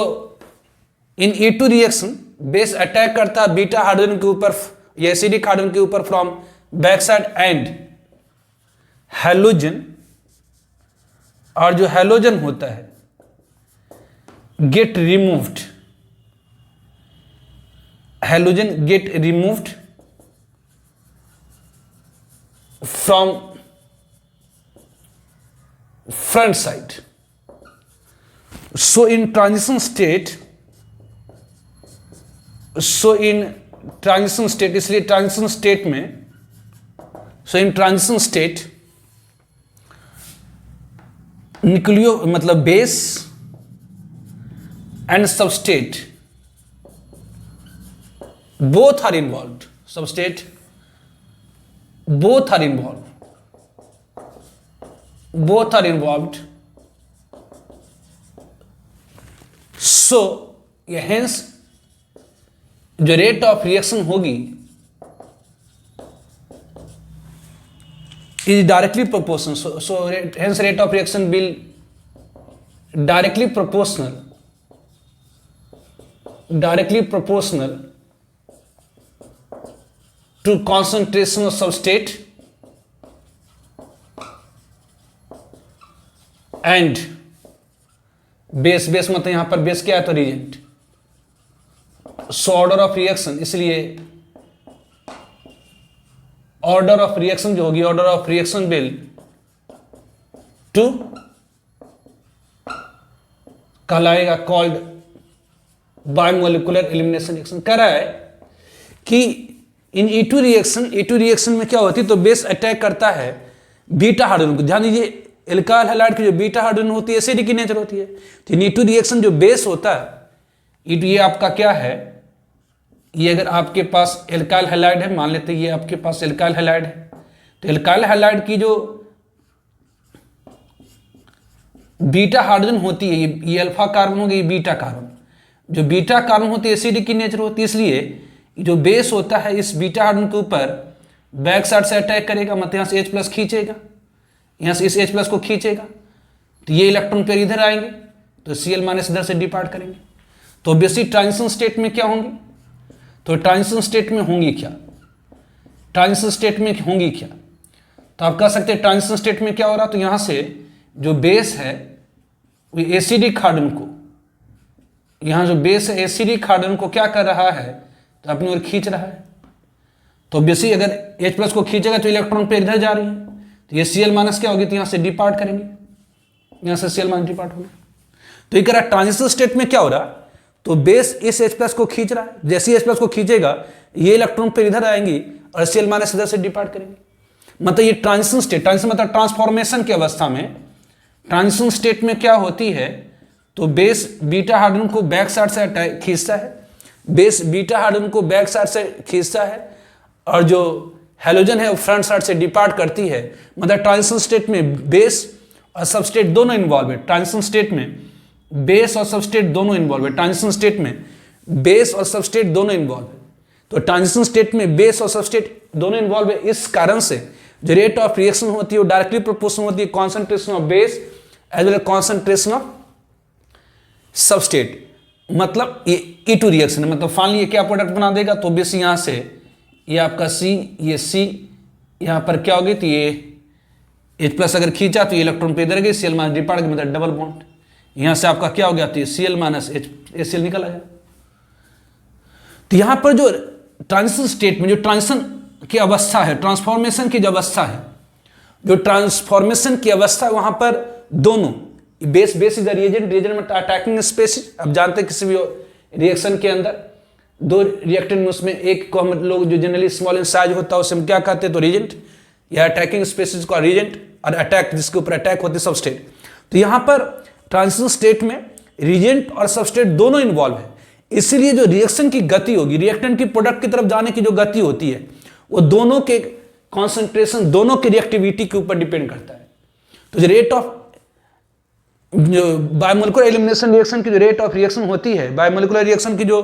इन E2 रिएक्शन बेस अटैक करता है बीटा हाइड्रोजन के ऊपर या एसिडिक हाइड्रोजन के ऊपर from back side and halogen, और जो हैलोजन होता है get removed, halogen get removed from front side. So in transition state, इसलिए ट्रांजिशन स्टेट में, इन ट्रांजिशन स्टेट न्यूक्लियो मतलब base and substrate both are involved, substrate both are involved, so hence जो rate of reaction होगी is directly proportional, so hence rate of reaction will directly proportional to concentration of substrate and base मतलब यहां पर base क्या है तो reagent. So order of reaction, इसलिए order of reaction जो होगी, order of reaction will two कहलाएगा कॉल्ड बायोमोलिकुलर एलिमिनेशन रिएक्शन। कह रहा है कि इन E2 रिएक्शन में क्या होती है, तो बेस अटैक करता है बीटा हाइड्रोजन को। ध्यान दीजिए एल्काइल हैलाइड की जो बीटा हाइड्रोजन होती है एसिडिक की नेचर होती है। तो इन E2 रिएक्शन जो बेस होता है, ये आपका क्या है, ये अगर आपके पास एल्काइल हैलाइड है, मान लेते हैं ये आपके पास एल्काइल हैलाइड है, तो एल्काइल हैलाइड की जो बीटा हाइड्रोजन होती है, ये अल्फा कार्बन हो गई, बीटा कार्बन, जो बीटा कार्बन होती है एसिडिक की नेचर होती है, इसलिए जो बेस होता है इस बीटा हाइड्रोजन के ऊपर बैक साइड से अटैक करेगा, मतलब यहाँ से H+ खींचेगा, यहाँ से इस H+ को खींचेगा, तो ये इलेक्ट्रॉन पेयर इधर आएंगे, तो Cl- इधर से डिपार्ट करेंगे। तो ऑब्वियसली ट्रांजिशन स्टेट में क्या होंगी, तो ट्रांजिशन स्टेट में होंगी क्या, तो आप कह सकते हैं ट्रांजिशन स्टेट में क्या हो रहा, तो यहाँ से जो बेस है वो एसिडिक हाइड्रोजन को, यहाँ जो बेस है एसिडिक हाइड्रोजन को क्या कर रहा है, तो अपनी ओर खींच रहा है। तो ऑब्वियसली अगर H+ को खींचेगा तो इलेक्ट्रॉन पेयर इधर जा रही है, तो ये Cl- क्या होगी, तो यहाँ से डिपार्ट करेंगे, यहाँ से Cl- डिपार्ट होगा। तो ये कह रहा है ट्रांजिशन स्टेट में क्या हो रहा, तो बेस इस H+ को खींच रहा है, जैसे ही H+ को खींचेगा ये इलेक्ट्रॉन पेयर इधर आएंगी और Cl- इधर से डिपार्ट करेंगे। मतलब ये ट्रांजिशन स्टेट, ट्रांजिशन मतलब ट्रांसफॉर्मेशन की अवस्था में, ट्रांजिशन स्टेट में क्या होती है, तो बेस बीटा हाइड्रोजन को बैक साइड से खींचता है, बेस बीटा हाइड्रोजन को बैक साइड से खींचता है, और जो हैलोजन है वो फ्रंट साइड से डिपार्ट करती है। मतलब ट्रांजिशन स्टेट में बेस और सबस्टेट दोनों इन्वॉल्व है, ट्रांजिशन स्टेट में बेस और सबस्टेट दोनों इन्वॉल्व है, ट्रांजिशन स्टेट में बेस और सबस्टेट दोनों इन्वॉल्व है। तो ट्रांजिशन स्टेट में बेस और सबस्टेट दोनों इन्वॉल्व है, इस कारण से जो रेट ऑफ रिएक्शन होती है वो डायरेक्टली प्रोपोर्शनल होती है concentration of base as well concentration of substrate. मतलब ये E2 रिएक्शन है, मतलब फाइनली ये क्या प्रोडक्ट बना देगा, तो बेस यहाँ से ये आपका C, ये C यहाँ पर क्या होगी, तो ये H+ अगर खींचा तो ये इलेक्ट्रॉन पे इधर गई, Cl- डिपार्ट गई, मतलब डबल बॉन्ड, यहाँ से आपका क्या हो गया, तो ये Cl- HCl निकल आया। तो यहाँ पर जो ट्रांजिशन स्टेट में जो ट्रांजिशन की अवस्था है, ट्रांसफॉर्मेशन की जो अवस्था है, जो ट्रांसफॉर्मेशन की अवस्था है, वहाँ पर दोनों base is the reagent, reagent में अटैकिंग स्पेसिस। अब जानते हैं किसी भी रिएक्शन के अंदर दो रिएक्टेंट में, उसमें एक को हम लोग जो जनरली स्मॉल इन साइज होता है उसे हम क्या कहते हैं, तो रिएजेंट, या अटैकिंग स्पेसिस को रिएजेंट, और अटैक जिसके ऊपर अटैक होती है सबस्ट्रेट। तो यहाँ पर ट्रांजिशन स्टेट में रिएजेंट और सबस्ट्रेट दोनों इन्वॉल्व है, इसलिए जो रिएक्शन की गति होगी, रिएक्टेंट की प्रोडक्ट की तरफ जाने की जो गति होती है वो दोनों के कॉन्सेंट्रेशन, दोनों की रिएक्टिविटी के ऊपर डिपेंड करता है। तो जो रेट ऑफ जो बायोमोलिकुलर एलिमिनेशन रिएक्शन की जो रेट ऑफ रिएक्शन होती है, बायोमोलिकुलर रिएक्शन की जो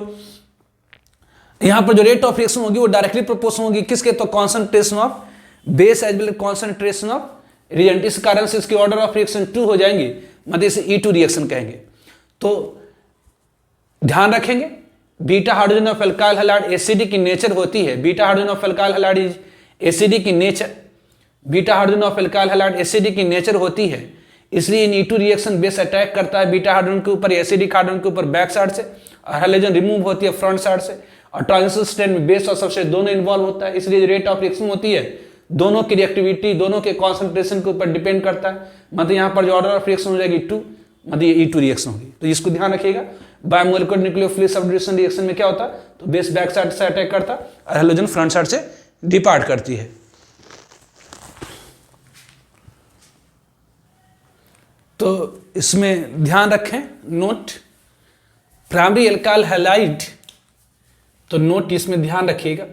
यहाँ पर जो रेट ऑफ रिएक्शन होगी वो डायरेक्टली प्रोपोर्शनल होगी किसके, तो concentration of base as well concentration of reagent. इस कारण से इसकी ऑर्डर ऑफ रिएक्शन 2 हो जाएंगी, मतलब इसे E2 रिएक्शन कहेंगे। तो ध्यान रखेंगे beta hydrogen of alkyl halide acidic की नेचर होती है, beta hydrogen of alkyl halide is acidic की nature, beta hydrogen of alkyl halide acidic की नेचर होती है, इसलिए इन E2 रिएक्शन बेस अटैक करता है बीटा हाइड्रोजन के ऊपर, एसिडिक हाइड्रोजन के ऊपर बैक साइड से, और हाइड्रोजन रिमूव होती है फ्रंट साइड से, और ट्रांजिशन स्टेट में बेस और सबस्ट्रेट दोनों इन्वॉल्व होता है, इसलिए रेट ऑफ रिएक्शन होती है दोनों की रिएक्टिविटी, दोनों के कॉन्सेंट्रेशन के ऊपर डिपेंड करता है। मतलब यहाँ पर जो ऑर्डर ऑफ रिएक्शन हो जाएगी 2, मतलब ये E2 रिएक्शन होगी। तो इसको ध्यान रखिएगा, बायोमोलिकुलर न्यूक्लियोफिलिक सब्स्टिट्यूशन रिएक्शन में क्या होता है, तो बेस बैक साइड से अटैक करता और हाइड्रोजन फ्रंट साइड से डिपार्ट करती है। तो इसमें ध्यान रखें, नोट प्राइमरी एल्काइल हैलाइड, तो नोट इसमें ध्यान रखिएगा,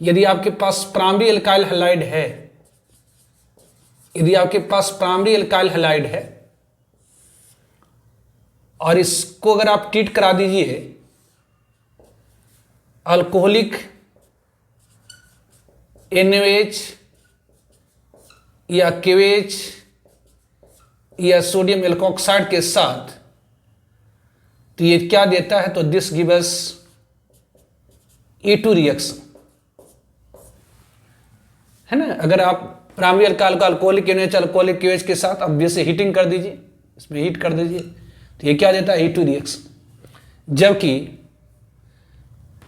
यदि आपके पास प्राइमरी एल्काइल हैलाइड है, यदि आपके पास प्राइमरी एल्काइल हैलाइड है और इसको अगर आप ट्रीट करा दीजिए अल्कोहलिक NaOH या KOH या सोडियम एल्कोक्साइड के साथ, तो ये क्या देता है, तो दिस गिव्स E2 रिएक्शन, है ना। अगर आप प्राइमरी अल्काइल को अल्कोहलिक NaOH अल्कोहलिक KOH के साथ अब जैसे हीटिंग कर दीजिए, इसमें हीट कर दीजिए, तो ये क्या देता है, E2 रिएक्शन। जबकि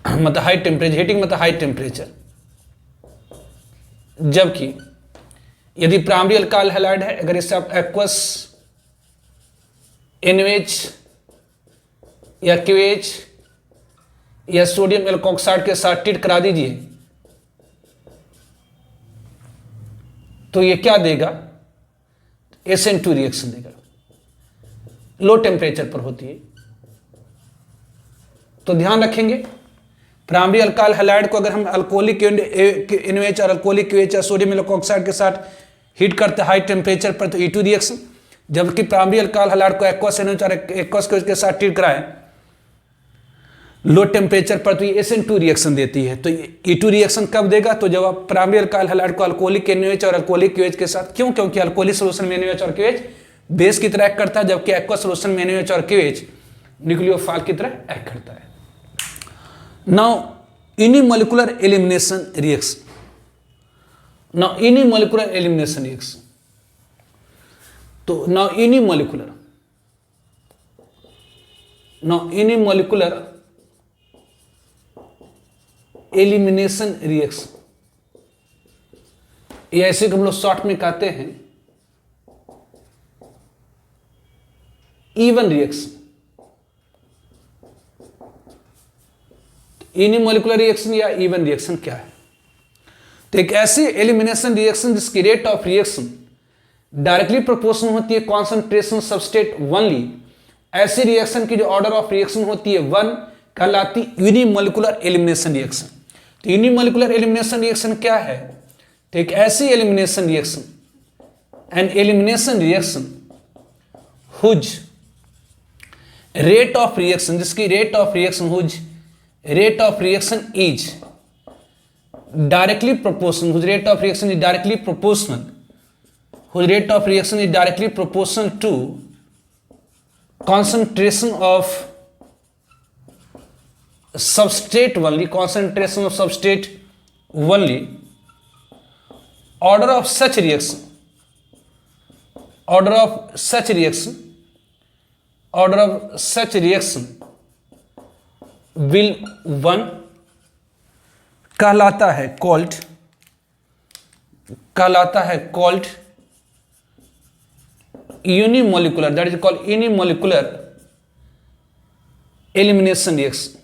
मतलब हाई टेम्परेचर, हीटिंग मतलब हाई टेम्परेचर, जबकि यदि प्राइमरी अल्काइल हैलाइड है, अगर इससे आप एक्वस NaOH या KOH या सोडियम एल्कोक्साइड के साथ ट्रीट करा दीजिए, तो ये क्या देगा, SN2 रिएक्शन देगा, लो टेम्परेचर पर होती है। तो ध्यान रखेंगे प्राइमरी अल्काइल हैलाइड को अगर हम अल्कोहलिक NaOH और अल्कोहलिक KOH या सोडियम एल्कोक्साइड के साथ हीट करते हैं हाई टेम्परेचर पर, तो E2 रिएक्शन, जबकि प्राइमरी अल्काइल हैलाइड को एक्वस NaOH और एक्वस KOH के साथ ट्रीट कराएं लो टेम्परेचर पर, तो ये SN2 रिएक्शन देती है। तो E2 रिएक्शन कब देगा, तो जब आप प्राइमरी अल्काइल हैलाइड को अल्कोहलिक NaOH और अल्कोहलिक KOH के साथ, क्यों, क्योंकि अल्कोहलिक सोल्यूशन में NaOH और KOH बेस की तरह एक्ट करता है, जबकि एक्वस सोल्यूशन में NaOH और KOH न्यूक्लियोफाइल की तरह एक्ट करता है। Now unimolecular elimination reaction, now unimolecular elimination reaction, तो नाउ यूनिमोलिकुलर एलिमिनेशन रिएक्शन, ये ऐसे हम लोग शॉर्ट में कहते हैं इवन रिएक्शन। यूनिमोलिकुलर रिएक्शन या इवन रिएक्शन क्या है, तो एक ऐसी एलिमिनेशन रिएक्शन जिसकी rate of reaction directly proportional होती है कॉन्सेंट्रेशन सबस्ट्रेट वनली, ऐसी रिएक्शन की जो ऑर्डर ऑफ रिएक्शन होती है 1 कहलाती यूनिमोलिकुलर एलिमिनेशन रिएक्शन। तो यूनिमोलिकुलर एलिमिनेशन रिएक्शन क्या है, तो एक ऐसी elimination reaction, an elimination reaction whose rate of reaction, जिसकी rate of reaction whose rate of reaction is directly proportional, whose rate of reaction is directly proportional, whose rate of reaction is directly proportional to concentration of substrate only, concentration of substrate only, order of such reaction, order of such reaction, order of such reaction will 1 कहलाता है called, कहलाता है called unimolecular, that is called unimolecular elimination reaction,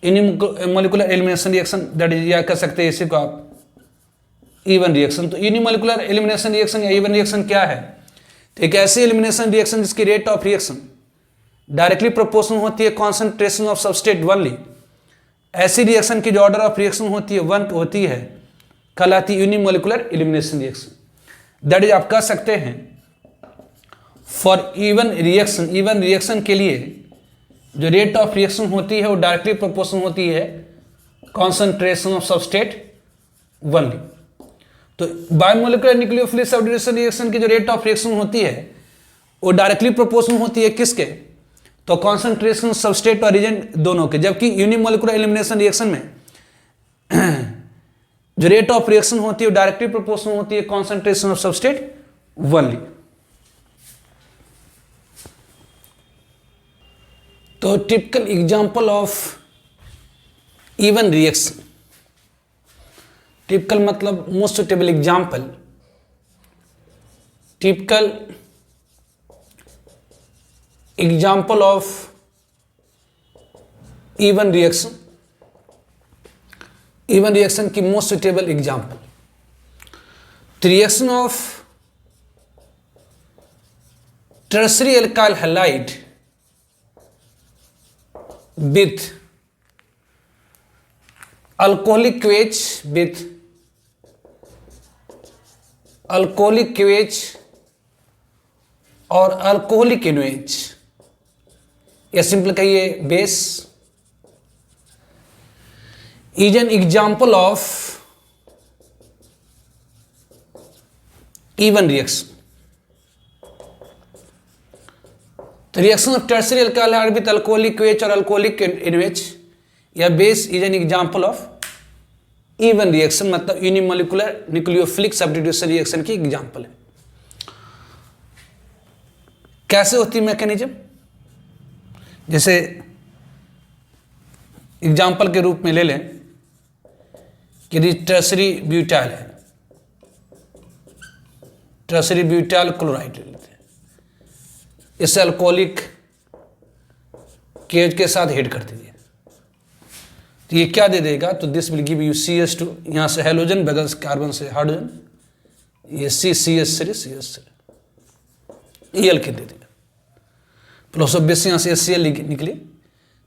unimolecular elimination reaction, that is या कह सकते हैं इसी को आप इवन रिएक्शन। तो यूनिमोलिकुलर एलिमिनेशन रिएक्शन या इवन रिएक्शन क्या है? तो एक ऐसी एलिमिनेशन रिएक्शन जिसकी rate of reaction directly proportional होती है कॉन्सेंट्रेशन ऑफ सबस्ट्रेट वनली। ऐसी रिएक्शन की जो ऑर्डर ऑफ रिएक्शन होती है 1 होती है, कहलाती है unimolecular elimination reaction. That is आप कह सकते हैं फॉर इवन रिएक्शन के लिए जो रेट ऑफ रिएक्शन होती है वो डायरेक्टली प्रोपोर्शनल होती है कॉन्सेंट्रेशन ऑफ सबस्ट्रेट वनली। तो बायोमोलिकुलर न्यूक्लियोफिलिक सब्स्टिट्यूशन रिएक्शन की जो रेट ऑफ रिएक्शन होती है वो डायरेक्टली प्रोपोर्शनल होती है किसके? तो कॉन्सेंट्रेशन सबस्ट्रेट और रिएजेंट दोनों के। जबकि यूनिमोलिकुलर एलिमिनेशन रिएक्शन में जो रेट ऑफ रिएक्शन होती है वो डायरेक्टली प्रोपोर्शनल होती है कॉन्सेंट्रेशन ऑफ सबस्ट्रेट वनली। तो typical example of E one reaction, typical मतलब most suitable example, typical example of E one reaction, E one reaction की most suitable example, the reaction of tertiary alkyl halide with alcoholic KOH with alcoholic KOH और alcoholic NOH, या simple कहिए base, is an example of even reaction. तो reaction of tertiary alkyl halide with alcoholic KOH और alcoholic NOH या base is an example of E one reaction, मतलब unimolecular nucleophilic substitution reaction की example है। कैसे होती है मैकेनिज्म? जैसे एग्जांपल के रूप में ले लें कि टर्शियरी ब्यूटाइल है, टर्शियरी ब्यूटाइल क्लोराइड ले लेते हैं, इसे अल्कोहलिक KOH के साथ हिट कर दीजिए तो ये क्या दे देगा? तो this will give you CH2, यहाँ से हेलोजन बगल से कार्बन से हाइड्रोजन, ये CH3 EL के दे देगा, प्लस ऑफ बेस यहाँ से HCl निकली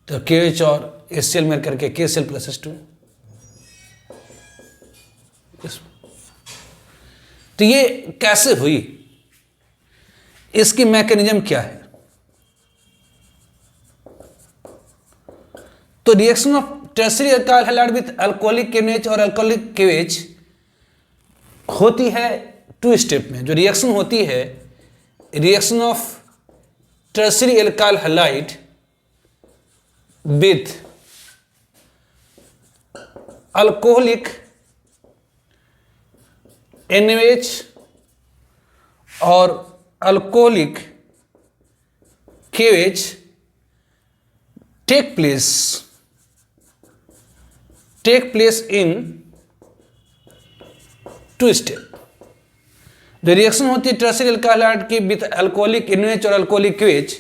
तो KOH और HCl मिल करके KCl + H2। तो ये कैसे हुई, इसकी मैकेनिज्म क्या है? तो reaction of tertiary alkyl halide with alcoholic NOH और अल्कोहलिक KOH होती है 2 स्टेप में। जो रिएक्शन होती है, reaction of tertiary alkyl halide with alcoholic NOH और alcoholic KOH take place in 2 step. जो रिएक्शन होती है टर्शियरी अल्काइल हैलाइड की विद अल्कोहलिक NOH और अल्कोहलिक KOH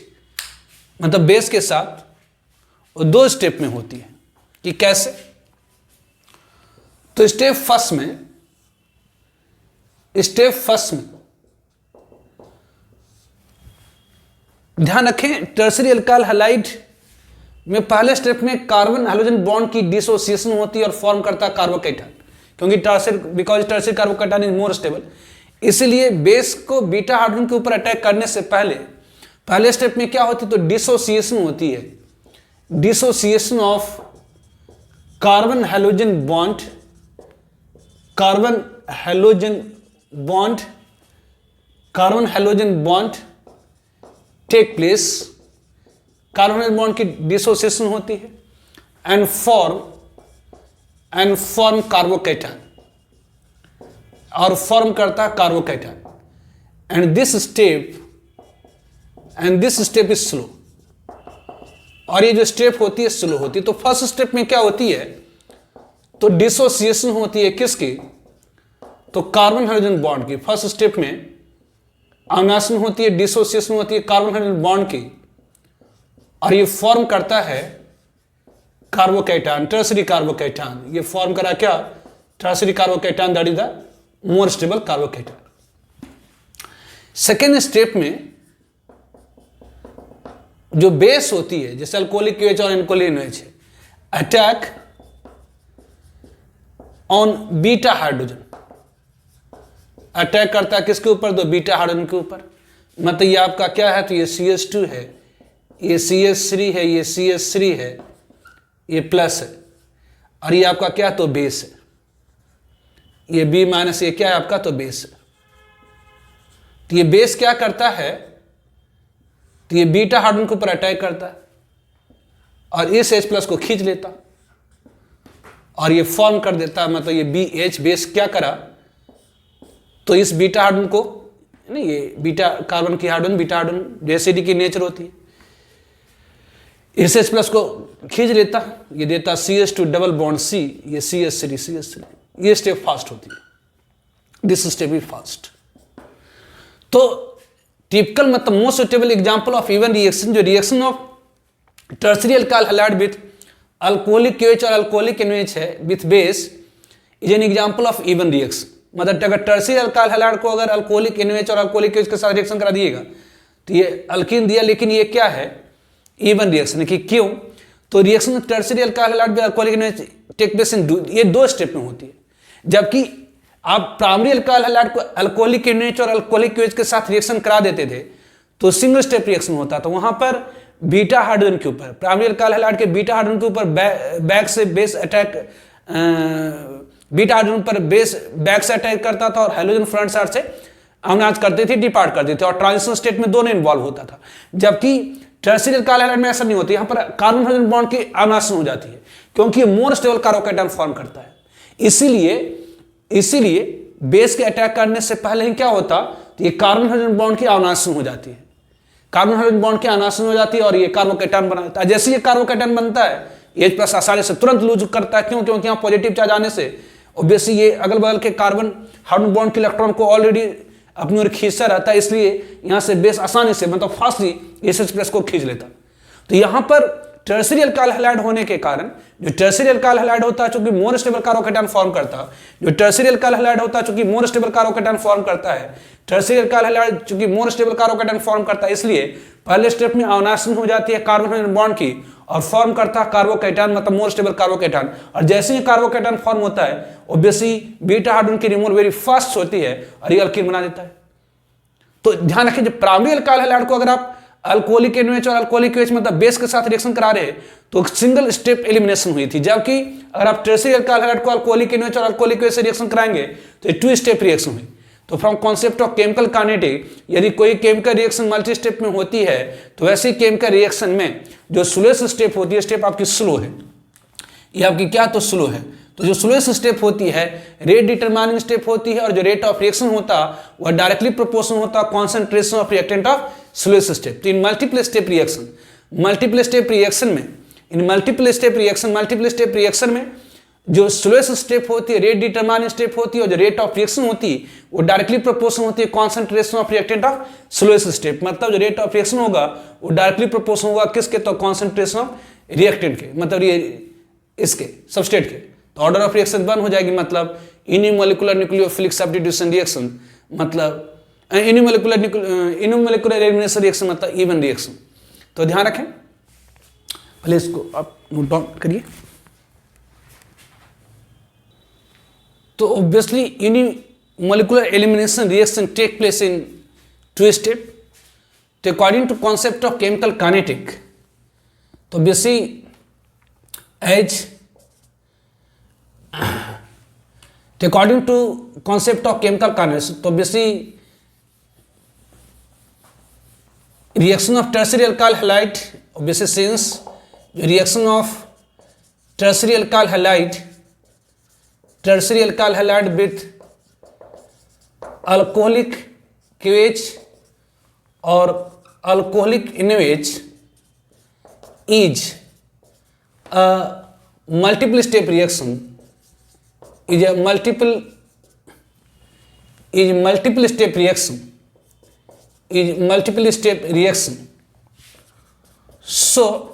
मतलब बेस के साथ, वो 2 स्टेप में होती है। कि कैसे? तो स्टेप फर्स्ट में ध्यान रखें, टर्शियरी अल्काइल हैलाइड में पहले स्टेप में कार्बन हाइड्रोजन बॉन्ड की डिसोसिएशन होती है और फॉर्म करता है कार्बोकैटायन, क्योंकि tertiary carbocation is more stable, इसलिए बेस को बीटा हाइड्रोजन के ऊपर अटैक करने से पहले स्टेप में क्या होती है? तो डिसोसिएशन होती है, dissociation of carbon hydrogen bond take place, carbon bond की डिसोसिएशन होती है एंड फॉर्म कार्बोकैटायन, और फॉर्म करता है carbocation, and this step is slow, और ये जो स्टेप होती है स्लो होती है। तो फर्स्ट स्टेप में क्या होती है? तो डिसोसिएशन होती है किसकी? तो कार्बन हाइड्रोजन बॉन्ड की। फर्स्ट स्टेप में आनासन होती है, डिसोसिएशन होती है कार्बन हाइड्रोजन बॉन्ड की, और ये फॉर्म करता है कार्बोकैटायन, टर्सरी कार्बोकैटायन। ये फॉर्म करा क्या? Tertiary carbocation, that is the more stable carbocation. Second step में जो बेस होती है, जैसे अल्कोहलिक OH और एल्कोहलिक NaOH है, attack on beta hydrogen, attack करता है किसके ऊपर? तो बीटा हाइड्रोजन के ऊपर। मतलब ये आपका क्या है? तो ये CH2 है, ये CH3 है, ये CH3 है, ये प्लस है, और ये आपका क्या? तो बेस है। ये B माइनस, ये क्या है आपका? तो बेस है। तो ये बेस क्या करता है? तो ये बीटा हाइड्रोजन के ऊपर अटैक करता है और इस H प्लस को खींच लेता और ये फॉर्म कर देता है। मतलब ये BH बेस क्या करा? तो इस बीटा हाइड्रोजन को, नहीं, ये बीटा कार्बन की हाइड्रोजन, बीटा हाइड्रोजन एसिड की नेचर होती है, इस H प्लस को खींच लेता, ये देता CH2 डबल बॉन्ड C, ये CH3। ये स्टेप फास्ट होती है, दिस स्टेप इज फास्ट। तो टिपिकल मतलब most suitable example of E one reaction, जो reaction of tertiary alkyl halide with alcoholic OH और अल्कोहलिक NaOH है with base, is an example of E one reaction. मतलब अगर tertiary alkyl halide को अगर alcoholic NaOH और अल्कोहलिक OH के साथ रिएक्शन करा दिएगा तो ये अल्कीन दिया, लेकिन ये क्या है? E one reaction. कि क्यों? तो reaction tertiary alkyl halide with alcoholic NaOH take place in ये 2 स्टेप में होती है, जबकि आप प्राइमरी अल्काइल हैलाइड को अल्कोहलिक NaOH और अल्कोहलिक OH के साथ रिएक्शन करा देते थे तो सिंगल स्टेप रिएक्शन होता। तो वहां पर बीटा हाइड्रोजन के ऊपर, प्राइमरी अल्काइल हैलाइड के बीटा हाइड्रोजन के ऊपर बैक से बेस अटैक, बीटा हाइड्रोजन पर बेस बैक से अटैक करता था और हाइड्रोजन फ्रंट साइड से अवनाश करते थे, डिपार्ट करते थे, और ट्रांजिशन स्टेट में दोनों इन्वॉल्व होता था। जबकि टर्सरी अल्काइल हैलाइड में ऐसा नहीं होता, यहाँ पर कार्बन हाइड्रोजन बॉन्ड की अवनाशन हो जाती है क्योंकि मोर स्टेबल कार्बोकैटायन फॉर्म करता है। इसीलिए बेस के अटैक करने से पहले ही क्या होता? तो ये कार्बन हाइड्रोजन बॉन्ड की अवनाशन हो जाती है, कार्बन हाइड्रोजन बॉन्ड की अवनाशन हो जाती है और ये कार्बोकैटायन बनाता है। जैसे ये कार्बोकैटायन बनता है, H प्लस आसानी से तुरंत लूज करता है। क्यों? क्योंकि यहाँ पॉजिटिव चार्ज आने से ऑब्वियसली ये अगल बगल के कार्बन हाइड्रोजन बॉन्ड के इलेक्ट्रॉन को ऑलरेडी अपनी ओर खींचता रहता है, इसलिए यहाँ से बेस आसानी से मतलब फास्टली H प्लस को खींच लेता। तो यहाँ पर टर्सरी अल्काइल हैलाइड होने के कारण, जो टर्सरी अल्काइल हैलाइड होता है चूंकि मोर स्टेबल कार्बोकैटायन फॉर्म करता है, जो टर्सरी अल्काइल हैलाइड होता है चूंकि मोर स्टेबल कार्बोकैटायन फॉर्म करता है, टर्सरी अल्काइल हैलाइड चूंकि मोर स्टेबल कार्बोकैटायन फॉर्म करता है, इसलिए पहले स्टेप में अवनाशन हो जाती है कार्बन हाइड्रोजन बॉन्ड की और फॉर्म करता है कार्बोकैटायन, मतलब मोर स्टेबल कार्बोकैटायन। और जैसे ही कार्बोकैटायन फॉर्म होता है ऑब्वियसली बीटा हाइड्रोजन की रिमूवल वेरी फास्ट होती है और ये अल्कीन बना देता है। तो ध्यान रखें, जब प्राइमरी अल्काइल हैलाइड को अगर आप अल्कोहलिक NaOH और अल्कोहलिक OH मतलब बेस के साथ रिएक्शन करा रहे हैं तो सिंगल स्टेप एलिमिनेशन हुई थी, जबकि अगर आप टर्सरी अल्काइल हैलाइड को अल्कोहलिक NaOH और अल्कोहलिक OH से रिएक्शन कराएंगे तो 2 स्टेप रिएक्शन हुई। तो from concept of chemical kinetic, यदि कोई केमिकल रिएक्शन मल्टी स्टेप में होती है तो वैसे केमिकल रिएक्शन में जो स्लोएस्ट स्टेप होती है, स्टेप आपकी स्लो है, ये आपकी क्या? तो स्लो है। तो जो स्लोएस्ट स्टेप होती है रेट डिटरमाइनिंग स्टेप होती है, और जो रेट ऑफ रिएक्शन होता वह डायरेक्टली प्रोपोर्शनल होता concentration of reactant of slowest step. तो इन मल्टीपल स्टेप रिएक्शन में जो स्लोएस्ट स्टेप होती है रेट डिटरमाइनिंग स्टेप होती है, और जो रेट ऑफ रिएक्शन होती है वो डायरेक्टली प्रोपोर्शनल होती है concentration of reactant of slowest step. मतलब जो रेट ऑफ रिएक्शन होगा वो डायरेक्टली प्रोपोर्शनल होगा किसके? तो कॉन्सेंट्रेशन ऑफ रिएक्टेंट के, मतलब ये इसके सबस्ट्रेट के। तो ऑर्डर ऑफ रिएक्शन 1 हो जाएगी, मतलब यूनिमोलिकुलर न्यूक्लियोफिलिक सब्स्टिट्यूशन रिएक्शन, मतलब यूनिमोलिकुलर एलिमिनेशन रिएक्शन मतलब इवन रिएक्शन। तो ध्यान रखें, पहले इसको आप नोट डाउन करिए। तो obviously unimolecular elimination reaction take place in 2 step. तो according to concept of chemical kinetic, तो obviously as according to concept of chemical kinetics, तो obviously reaction of tertiary alkyl halide, obviously since reaction of tertiary alkyl halide with alcoholic KOH और alcoholic NaOH is a multiple step reaction, is multiple step reaction is multiple step reaction. So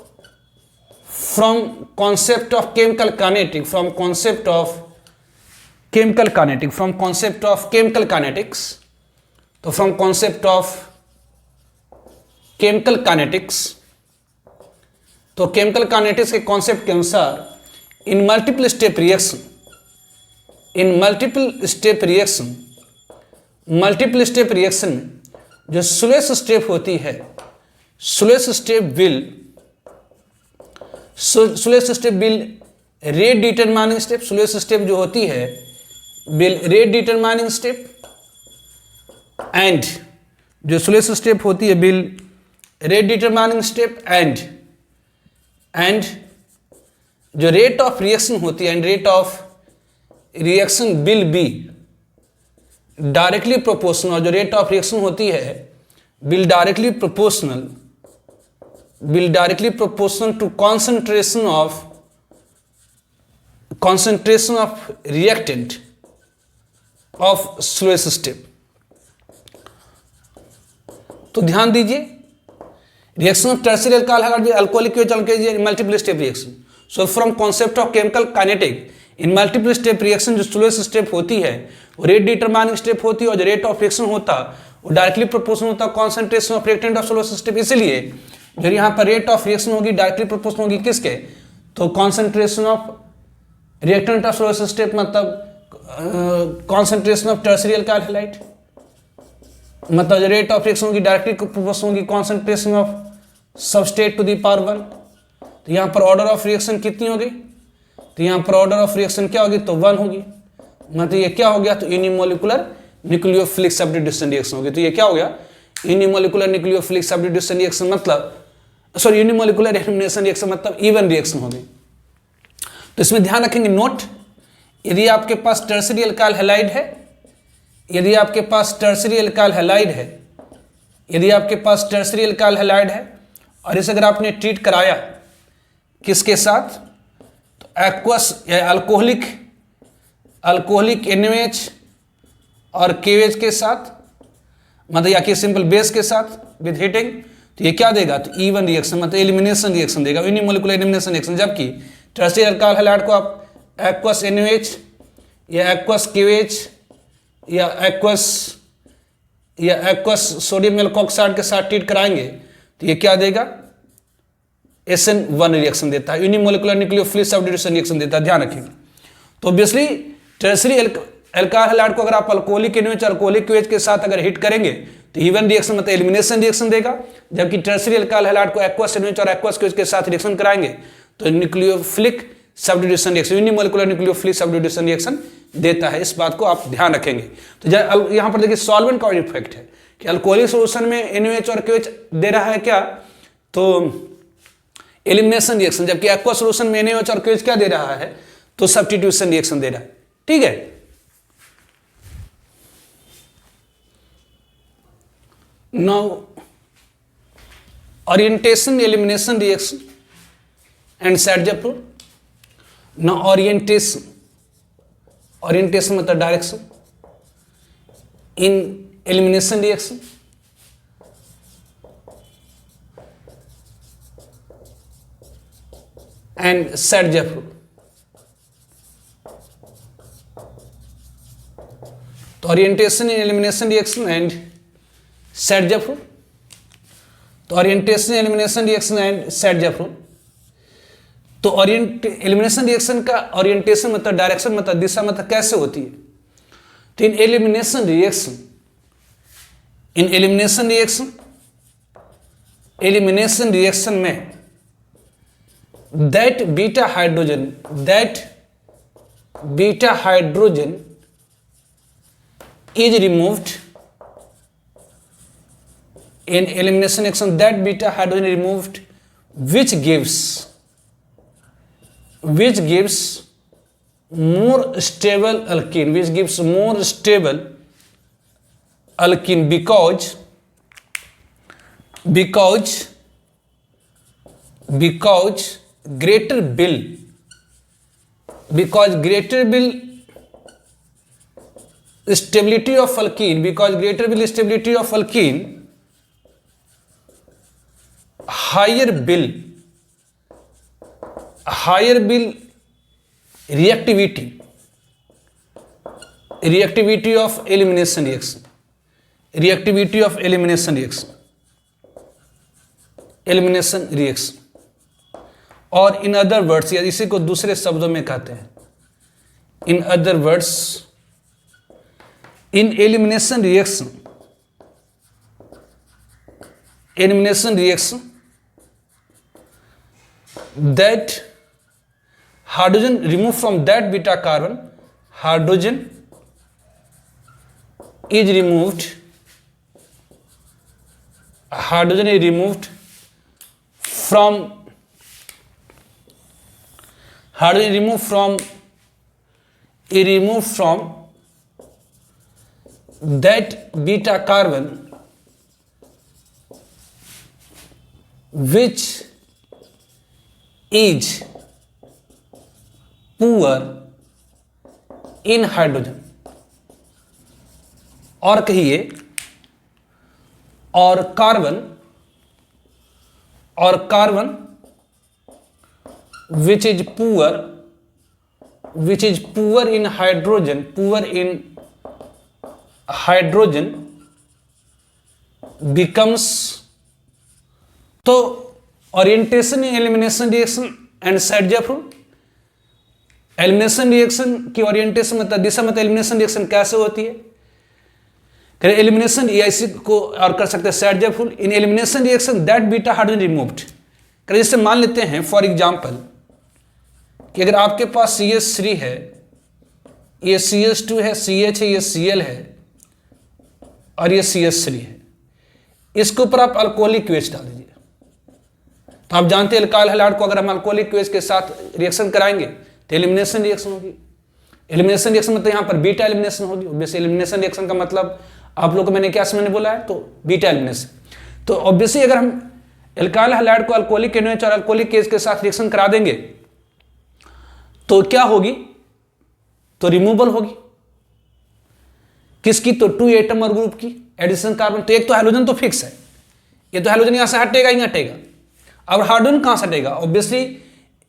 from concept of chemical kinetics, तो from concept of chemical kinetics, तो chemical kinetics के concept के अनुसार in multiple step reaction में जो slowest step होती है, slowest step will rate determining step, slowest step जो होती है will rate determining step, and जो slowest step होती है will rate determining step, and जो rate of reaction होती है and rate of reaction will be directly proportional, जो रेट ऑफ रिएक्शन होती है will directly proportional to concentration of reactant of slowest step. तो ध्यान दीजिए, reaction of tertiary alkyl halide alcoholic multiple step reaction. So from concept of chemical kinetic in multiple step reaction जो slowest step होती है वो rate determining step होती है, और जो रेट ऑफ रिएक्शन होता वो डायरेक्टली प्रोपोर्शनल होता concentration of reactant of slowest step. इसलिए जो यहाँ पर रेट ऑफ रिएक्शन होगी डायरेक्टली प्रोपोर्शनल होगी किसके, तो concentration of reactant of slowest step मतलब concentration of tertiary alkyl halide, मतलब जो रेट ऑफ रिएक्शन होगी डायरेक्टली प्रोपोर्शनल होगी concentration of substrate to the power 1. तो यहाँ पर ऑर्डर ऑफ रिएक्शन कितनी होगी, तो यहाँ पर ऑर्डर ऑफ रिएक्शन क्या होगी, तो 1 होगी. मतलब ये क्या हो गया, तो यूनिमोलिकुलर न्यूक्लियोफिलिक सब्स्टिट्यूशन रिएक्शन होगी. तो ये क्या हो गया, यूनिमोलिकुलर न्यूक्लियोफिलिक सब्स्टिट्यूशन रिएक्शन मतलब सॉरी यूनिमोलिकुलर एलिमिनेशन रिएक्शन मतलब इवन रिएक्शन होगी. तो इसमें ध्यान रखेंगे नोट, यदि आपके पास टर्शियरी अल्काइल हैलाइड है, यदि आपके पास टर्शियरी अल्काइल हैलाइड है और इसे अगर आपने ट्रीट कराया किसके साथ, तो एक्वस या अल्कोहलिक NaOH और KOH के साथ, मतलब या कि सिंपल बेस के साथ विद हीटिंग, तो ये क्या देगा, तो इवन रिएक्शन मतलब एलिमिनेशन रिएक्शन देगा, यूनिमोलिकुलर एलिमिनेशन रिएक्शन. जबकि टर्शियरी अल्काइल हैलाइड को आप एक्वस NaOH या एक्वस KOH या एक्वस सोडियम एल्कोक्साइड के साथ ट्रीट कराएंगे तो ये क्या देगा, SN1 रिएक्शन देता है, यूनिमोलिकुलर न्यूक्लियोफिलिक सब्स्टिट्यूशन रिएक्शन देता है. ध्यान रखेंगे. तो ऑब्वियसली टर्शियरी अल्काइल हैलाइड को अगर आप अल्कोहलिक NaOH अल्कोहलिक KOH के साथ अगर हिट करेंगे तो इवन रिएक्शन मतलब एलिमिनेशन रिएक्शन देगा. जबकि टर्शियरी अल्काइल हैलाइड को एक्वस NaOH और एक्वस KOH के साथ रिएक्शन कराएंगे तो nucleophilic substitution reaction, unimolecular nucleophilic substitution reaction देता है. इस बात को आप ध्यान रखेंगे. तो यहाँ पर देखिए सॉल्वेंट का इफेक्ट है कि अल्कोहलिक सोल्यूशन में NaOH और KOH दे रहा है क्या, तो एलिमिनेशन रिएक्शन, जबकि एक्वा सोल्यूशन में NaOH और KOH क्या दे रहा है, तो सब्स्टिट्यूशन रिएक्शन दे रहा है. ठीक है. Now orientation elimination reaction and Sadge-Approve. Now orientation मतलब direction in elimination reaction, and Sadge-Approve. तो orientation in elimination reaction and Sadge-Approve. तो orientation elimination reaction and Sadge-Approve. तो एलिमिनेशन रिएक्शन का ओरिएंटेशन मतलब डायरेक्शन मतलब दिशा मतलब कैसे होती है, तो इन एलिमिनेशन रिएक्शन में that beta hydrogen is removed in elimination reaction, that beta hydrogen is removed which gives more stable alkene, because greater bill stability of alkene higher will reactivity of elimination reaction, और in other words, या इसी को दूसरे शब्दों में कहते हैं, in other words, in elimination reaction that hydrogen removed from that beta carbon, hydrogen is removed from that beta carbon which is poor in hydrogen, और कहिए, और carbon which is poor in hydrogen becomes, तो orientation in elimination reaction and Saytzeff rule, elimination reaction की orientation मतलब दिशा, मतलब elimination reaction कैसे होती है, एलिमिनेशन इसी को और कर सकते हैं Saytzeff rule, in elimination reaction that beta hydrogen removed. जैसे मान लेते हैं फॉर एग्जांपल कि अगर आपके पास CH3 है, ये CH2 है, CH है, ये Cl है और ये CH3 है, इसके ऊपर आप अल्कोहलिक OH डाल दीजिए। तो आप जानते हैं अल्काइल हैलाइड को अगर हम अल्कोहलिक OH के साथ रिएक्शन कराएंगे तो एलिमिनेशन रिएक्शन होगी। एलिमिनेशन रिएक्शन मतलब यहाँ पर बीटा एलिमिनेशन होगी। ऑब्वियसली एलिमिनेशन रिएक्शन का मतलब आप लोग को मैंने क्या समझने बोला है, तो बीटा एलिमिनेशन। तो ऑब्वियसली अगर हम अल्काइल हैलाइड को अल्कोहलिक NaOH और अल्कोहलिक OH के साथ रिएक्शन करा देंगे तो क्या होगी, तो रिमूवल होगी किसकी, तो 2 एटम और ग्रुप की एडिशन कार्बन। तो एक तो हाइड्रोजन तो फिक्स है, ये तो हाइड्रोजन यहां से हटेगा ही हटेगा। अब हाइड्रोजन कहां से हटेगा, ऑब्वियसली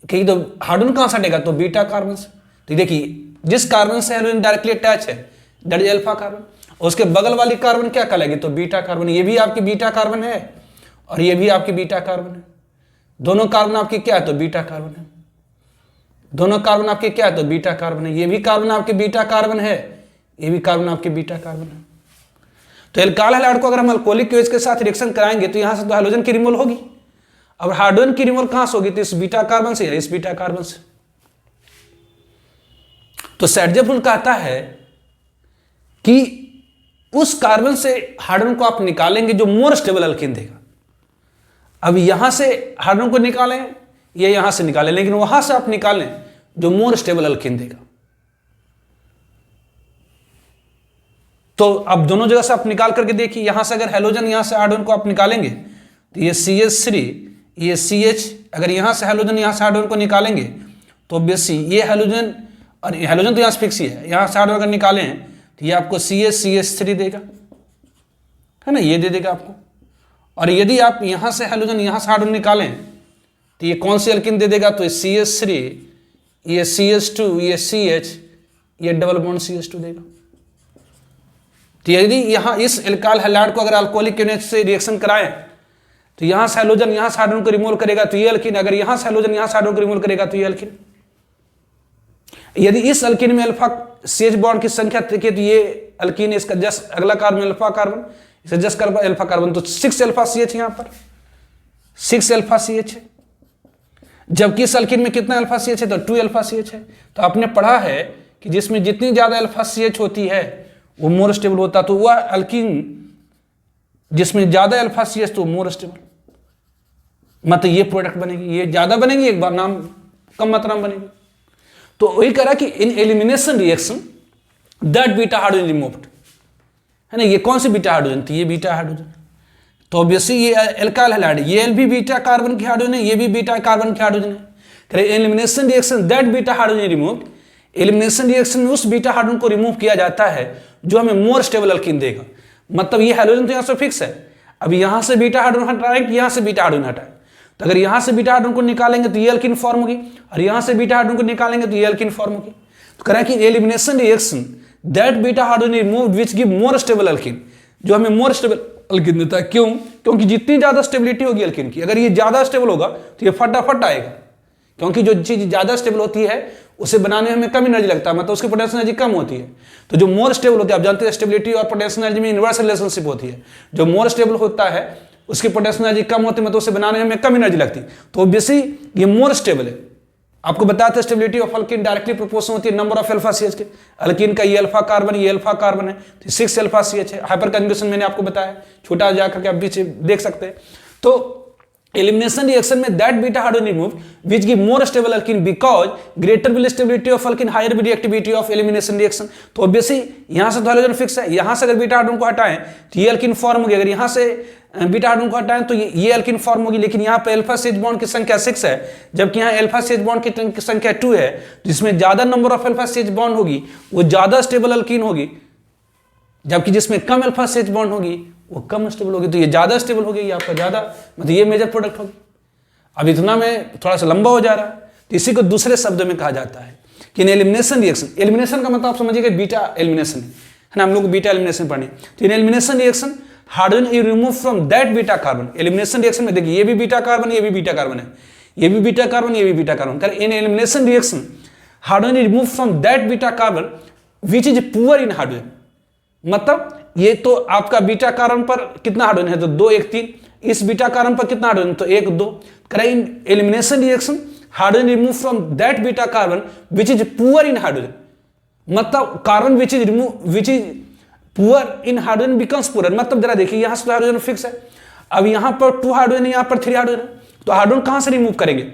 कहीं तो हाइड्रोजन कहां से हटेगा, तो बीटा कार्बन से। तो देखिए जिस कार्बन से हाइड्रोजन डायरेक्टली अटैच है दैट इज अल्फा कार्बन, उसके बगल वाली कार्बन क्या कहलाएगी, तो बीटा कार्बन। ये भी आपकी बीटा कार्बन है और ये भी आपकी बीटा कार्बन है। दोनों कार्बन आपकी क्या है, तो बीटा कार्बन है। दोनों कार्बन आपके क्या है, तो बीटा कार्बन है। ये भी कार्बन आपके बीटा कार्बन है, ये भी कार्बन आपके बीटा कार्बन है। तो अल्काइल हैलाइड को अगर हम अल्कोहलिक OH के साथ रिएक्शन कराएंगे तो यहां से तो हाइड्रोजन की रिमूवल होगी। अब हाइड्रोजन की रिमूवल कहां से होगी, तो इस बीटा कार्बन से या इस बीटा कार्बन से। तो सैडजेफ्रूल कहता है कि उस कार्बन से हाइड्रोजन को आप निकालेंगे जो मोर स्टेबल अल्कीन देगा। अब यहां से हाइड्रोजन को निकालें या यहां से निकालें, लेकिन वहां से आप निकालें जो मोर स्टेबल अल्कीन देगा। तो अब दोनों जगह से आप निकाल करके देखिए, यहां से अगर हाइड्रोजन यहां से हाइड्रोजन को आप निकालेंगे तो ये CH3 ये CH, अगर यहां से हाइड्रोजन यहां से हाइड्रोजन को निकालेंगे तो ऑब्वियसली ये हाइड्रोजन, और हाइड्रोजन तो यहां से फिक्स ही है, यहां से हाइड्रोजन अगर निकालें तो ये आपको CH3 देगा, है ना, ये दे देगा आपको। और यदि आप यहां से हाइड्रोजन यहां से हाइड्रोजन निकालें तो ये कौन सी अल्कीन दे देगा, तो CH3 ये CH2 ये CH ये डबल बॉन्ड CH2 देगा। तो यदि यहां इस अल्काइल हैलाइड को अगर अल्कोहलिक NaOH से रिएक्शन कराएं तो यहां से हाइड्रोजन यहां से हाइड्रोजन को रिमूव करेगा तो ये अल्कीन, अगर यहां से हाइड्रोजन यहां से हाइड्रोजन को रिमूव करेगा तो ये अल्कीन। यदि इस अल्कीन में अल्फा CH बॉन्ड की संख्या देखिए तो ये अल्कीन, इसका जस्ट अगला कार्बन अल्फा कार्बन, इसे जस्ट कार्बन अल्फा कार्बन, तो 6 अल्फा CH यहां पर 6 अल्फा CH है। जबकि इस अल्कीन में कितना अल्फा CH है, तो 2 अल्फा CH है। तो आपने पढ़ा है कि जिसमें जितनी ज्यादा अल्फा CH होती है वो मोर स्टेबल होता, तो वह अल्कीन जिसमें ज्यादा अल्फा CH तो मोर स्टेबल, मतलब ये प्रोडक्ट बनेगी, ये ज्यादा बनेगी, एक बार नाम कम मात्रा में बनेगी। तो वही कह रहा कि in elimination reaction that beta hydrogen removed, है ना, ये कौन सी बीटा हाइड्रोजन थी, ये बीटा हाइड्रोजन। तो ऑब्वियसली ये अल्काइल हैलाइड, ये भी बीटा कार्बन की हाइड्रोजन है, ये भी बीटा कार्बन की हाइड्रोजन है। Elimination reaction that beta hydrogen removed, elimination reaction में उस बीटा हाइड्रोजन को रिमूव किया जाता है जो हमें मोर स्टेबल अल्कीन देगा। मतलब ये हाइड्रोजन तो यहां से फिक्स है, अभी यहां से बीटा हाइड्रोजन हटाए कि यहां से बीटा हाइड्रोजन हटाए, तो अगर यहां से बीटा हाइड्रोजन को निकालेंगे तो ये एल्कीन फॉर्म होगी, और यहां से बीटा हाइड्रोजन को निकालेंगे तो ये एल्कीन फॉर्म होगी। तो कह रहा है कि elimination reaction that beta hydrogen removed which give more stable alkene, जो हमें मोर स्टेबल एल्कीन देता है। क्यों? क्योंकि जितनी ज्यादा स्टेबिलिटी होगी एल्कीन की, अगर ये ज्यादा स्टेबल होगा तो ये फटाफट आएगा, क्योंकि जो चीज ज्यादा स्टेबल होती है उसे बनाने में हमें कम एनर्जी लगता है, मतलब उसकी पोटेंशियल एनर्जी कम होती है। तो जो मोर स्टेबल होती है, आप जानते हैं स्टेबिलिटी और पोटेंशियल एनर्जी में इनवर्स रिलेशनशिप होती है, जो मोर स्टेबल होता है उसकी पोटेंशियल एनर्जी कम होती है, मतलब उसे बनाने में हमें कम एनर्जी लगती है, तो ऑब्वियसली ये मोर स्टेबल है। आपको बताते हैं stability of alkyne directly proportional होती है नंबर ऑफ अल्फा सीएच के। अल्कीन का ये अल्फा कार्बन, ये अल्फा कार्बन है, तो 6 अल्फा सीएच है। हाइपर कंजुगेशन मैंने आपको बताया, छोटा जाकर के आप पीछे देख सकते हैं। तो एलिमिनेशन रिएक्शन में that beta hydrogen removed which give more stable alkene because greater will stability of alkene higher will reactivity of elimination reaction. तो ऑब्वियसली यहां से तो हाइड्रोजन फिक्स है, यहां से अगर बीटा हाइड्रोजन को हटाएं तो ये अल्कीन फॉर्म होगी, अगर यहां से बीटा हाइड्रोजन को हटाएं तो ये अल्कीन फॉर्म होगी। लेकिन यहाँ पे अल्फा सीएच बॉन्ड की संख्या 6 है, जबकि यहाँ अल्फा सीएच बॉन्ड की संख्या 2 है, जिसमें ज्यादा number of alpha CH bond होगी वो ज्यादा स्टेबल अल्कीन होगी, जबकि जिसमें कम अल्फा सीएच बॉन्ड होगी वो कम स्टेबल होगी। तो ये ज्यादा स्टेबल होगी, ये आपका ज्यादा, मतलब ये मेजर प्रोडक्ट होगी। अब इतना में थोड़ा सा लंबा हो जा रहा है, तो इसी को दूसरे शब्दों में कहा जाता है कि एलिमिनेशन रिएक्शन, एलिमिनेशन का मतलब आप समझिएगा बीटा एलिमिनेशन है ना, हम लोग बीटा एलिमिनेशन पढ़े। तो in elimination reaction hydrogen is remove from that beta carbon. Elimination reaction में देखिए ये भी बीटा कार्बन, ये भी बीटा कार्बन है, ये भी बीटा कार्बन, ये भी beta carbon. In elimination reaction hydrogen is remove from that beta carbon which is poor in hydrogen. मतलब ये तो आपका बीटा कार्बन पर कितना हाइड्रोजन है, तो 2 1 3, इस बीटा कार्बन पर कितना हाइड्रोजन, तो 1 2। In elimination reaction hydrogen remove from that beta carbon which is poor in hydrogen, मतलब carbon which is poor in hydrogen becomes poor. मतलब जरा देखिए यहां से हाइड्रोजन फिक्स है, अब यहां पर 2 हाइड्रोजन, यहां पर 3 हाइड्रोजन, तो हाइड्रोजन कहां से रिमूव करेंगे,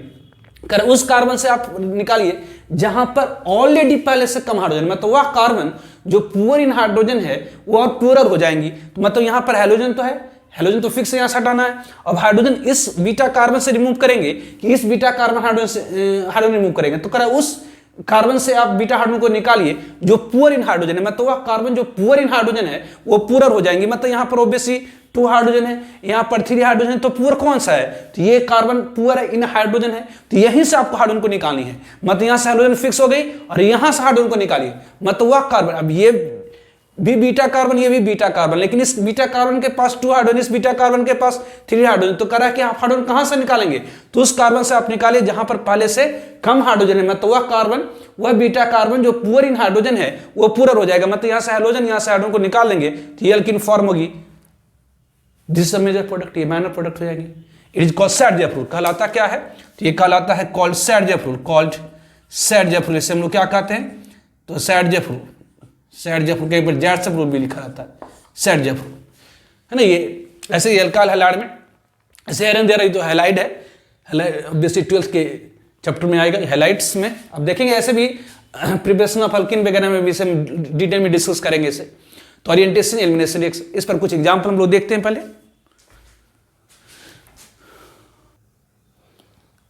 उस कार्बन से आप निकालिए जहां पर ऑलरेडी पहले से कम हाइड्रोजन, मतलब वह कार्बन जो पुअर इन हाइड्रोजन है वो और पुअर हो जाएंगी। तो मतलब यहां पर हैलोजन तो है, हैलोजन तो फिक्स है, यहां से हटाना है। अब हाइड्रोजन इस बीटा कार्बन से रिमूव करेंगे कि इस बीटा कार्बन हाइड्रोजन रिमूव करेंगे, तो करा उस कार्बन से आप बीटा हाइड्रोजन को निकालिए जो पुअर इन हाइड्रोजन है, मतलब वह कार्बन जो पुअर इन हाइड्रोजन है वो पुअर हो जाएंगे। मतलब यहां पर ऑब्वियसली 2 हाइड्रोजन है, यहां पर 3 हाइड्रोजन है, तो पुअर कौन सा है, तो ये कार्बन पुअर इन हाइड्रोजन है, तो यहीं से आपको हाइड्रोजन को निकालनी है। मतलब यहां से हाइड्रोजन फिक्स हो गई और यहां से हाइड्रोजन को निकालिए, मतलब वह कार्बन, अब ये भी बीटा कार्बन, ये भी बीटा कार्बन, लेकिन इस बीटा कार्बन के पास 2 हाइड्रोजन, इस बीटा कार्बन के पास 3 हाइड्रोजन, तो करा कि आप हाइड्रोजन कहां से निकालेंगे, तो उस कार्बन से आप निकालिए जहां पर पहले से कम हाइड्रोजन है, मतलब वह कार्बन, वह बीटा कार्बन जो पुअर इन हाइड्रोजन है वो पूरा हो जाएगा। मतलब यहां से हाइड्रोजन, यहां से हाइड्रोजन को निकाल लेंगे तो ये एल्कीन फॉर्म होगी, this is a major product, ये माइनर प्रोडक्ट हो जाएगी। It is called Saytzeff rule, कहलाता क्या है, तो ये कहलाता है called Saytzeff rule, called Saytzeff rule. इसे हम लोग क्या कहते हैं, तो सैडजेफ रूल, सैडजेफ रूल, कहीं पर जैडजेफ रूल भी लिखा रहता है, सैडजेफ रूल है ना। ये ऐसे ही अल्काइल हैलाइड में ऐसे एरन दे रही तो हैलाइड है, ऑब्वियसली 12th के चैप्टर में आएगा हैलाइड्स में, अब देखेंगे ऐसे भी प्रिपरेशन ऑफ अल्कीन वगैरह में भी इसे डिटेल में डिस्कस करेंगे इसे। तो ओरिएंटेशन, एलिमिनेशन रिएक्शन, इस पर कुछ एग्जाम्पल हम लोग देखते हैं पहले।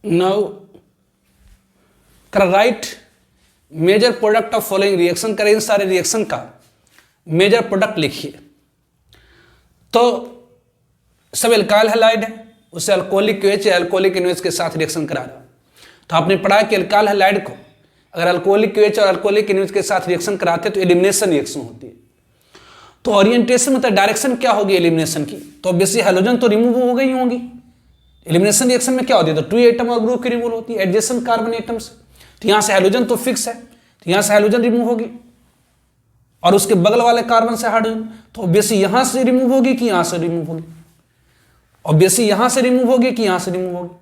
Now right major product of following reaction, करें इन सारे रिएक्शन का मेजर प्रोडक्ट लिखिए। तो सब एल्काइल हैलाइड है, उससे अल्कोहलिक OH या अल्कोहलिक NOH के साथ रिएक्शन करा रहा। तो आपने पढ़ा कि एल्काइल हैलाइड को अगर अल्कोहलिक OH और अल्कोहलिक NOH के साथ रिएक्शन कराते हैं तो एलिमिनेशन रिएक्शन होती है। तो ओरिएंटेशन मतलब डायरेक्शन क्या होगी एलिमिनेशन की, तो ऑब्वियसली हैलोजन तो रिमूव हो गई होंगी। एलिमिनेशन रिएक्शन में क्या होती है, तो 2 एटम और ग्रुप की रिमूव होती है एडजेसेंट कार्बन एटम से। तो यहां से हैलोजन तो फिक्स है, तो यहां से हैलोजन रिमूव होगी और उसके बगल वाले कार्बन से हाइड्रोजन, तो ऑब्वियसली यहां से रिमूव होगी कि यहां से रिमूव होगी, ऑब्वियसली यहां से रिमूव होगी कि यहां से रिमूव होगी।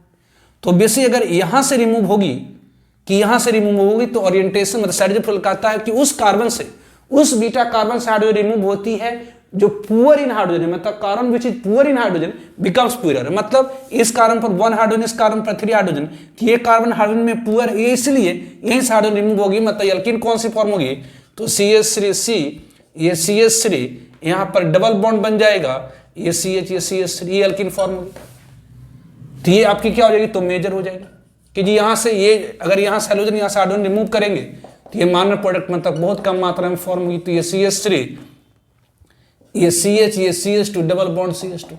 तो ऑब्वियसली अगर यहां से रिमूव होगी कि यहां से रिमूव होगी तो ओरिएंटेशन मतलब सैडजेफ रूल कहता है कि उस कार्बन से, उस बीटा कार्बन से हाइड्रोजन रिमूव होती है जो पुअर इन हाइड्रोजन है, मतलब carbon which is poor in hydrogen becomes poor. मतलब इस कार्बन पर 1 हाइड्रोजन, इस कार्बन पर 3 हाइड्रोजन, कि ये कार्बन हाइड्रोजन में पुअर, ये इसलिए यहीं से हाइड्रोजन रिमूव होगी। मतलब एल्कीन कौन सी फॉर्म होगी, तो CH3C, ये CH3 यहां पर डबल बॉन्ड बन जाएगा, ये CH, ये CH3, ये एल्कीन फॉर्म होगी। तो ये आपकी क्या हो जाएगी, तो मेजर हो जाएगी कि जी यहां से ये अगर यहां से हाइड्रोजन, यहां से हाइड्रोजन रिमूव करेंगे तो ये माइनर प्रोडक्ट मतलब बहुत कम मात्रा में फॉर्म होगी। तो ये CH3, ये CH, ये CH2 डबल बॉन्ड CH2,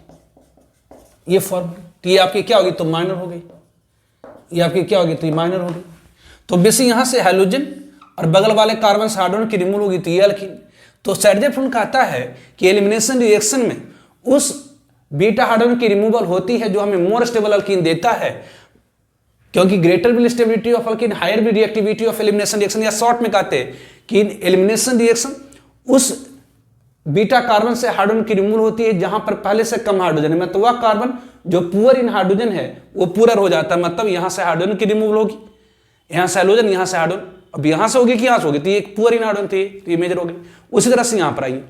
ये फॉर्म, तो ये आपकी क्या होगी, तो माइनर हो गई, ये आपकी क्या होगी, तो ये माइनर हो गई। तो बेसिक यहाँ से हाइड्रोजन और बगल वाले कार्बन से हाइड्रोजन की रिमूवल होगी, तो ये एल्कीन। तो सैडजेफ्रोन कहता है कि एलिमिनेशन रिएक्शन में उस बीटा हाइड्रोजन की रिमूवल होती है जो हमें मोर स्टेबल अल्कीन देता है, क्योंकि greater will stability of alkene higher will reactivity of elimination reaction, या शॉर्ट में कहते हैं कि एलिमिनेशन रिएक्शन उस बीटा कार्बन से हाइड्रोजन की रिमूवल होती है जहां पर पहले से कम हाइड्रोजन है, मतलब वह कार्बन जो पुअर इन हाइड्रोजन है वो पुअर हो जाता है, मतलब यहां से हाइड्रोजन की रिमूवल होगी, यहां से हाइड्रोजन, यहां से हाइड्रोजन, अब यहां से होगी कि यहां से होगी, तो ये पुअर इन हाइड्रोजन थी, तो ये मेजर होगी। उसी तरह से यहां पर आइए,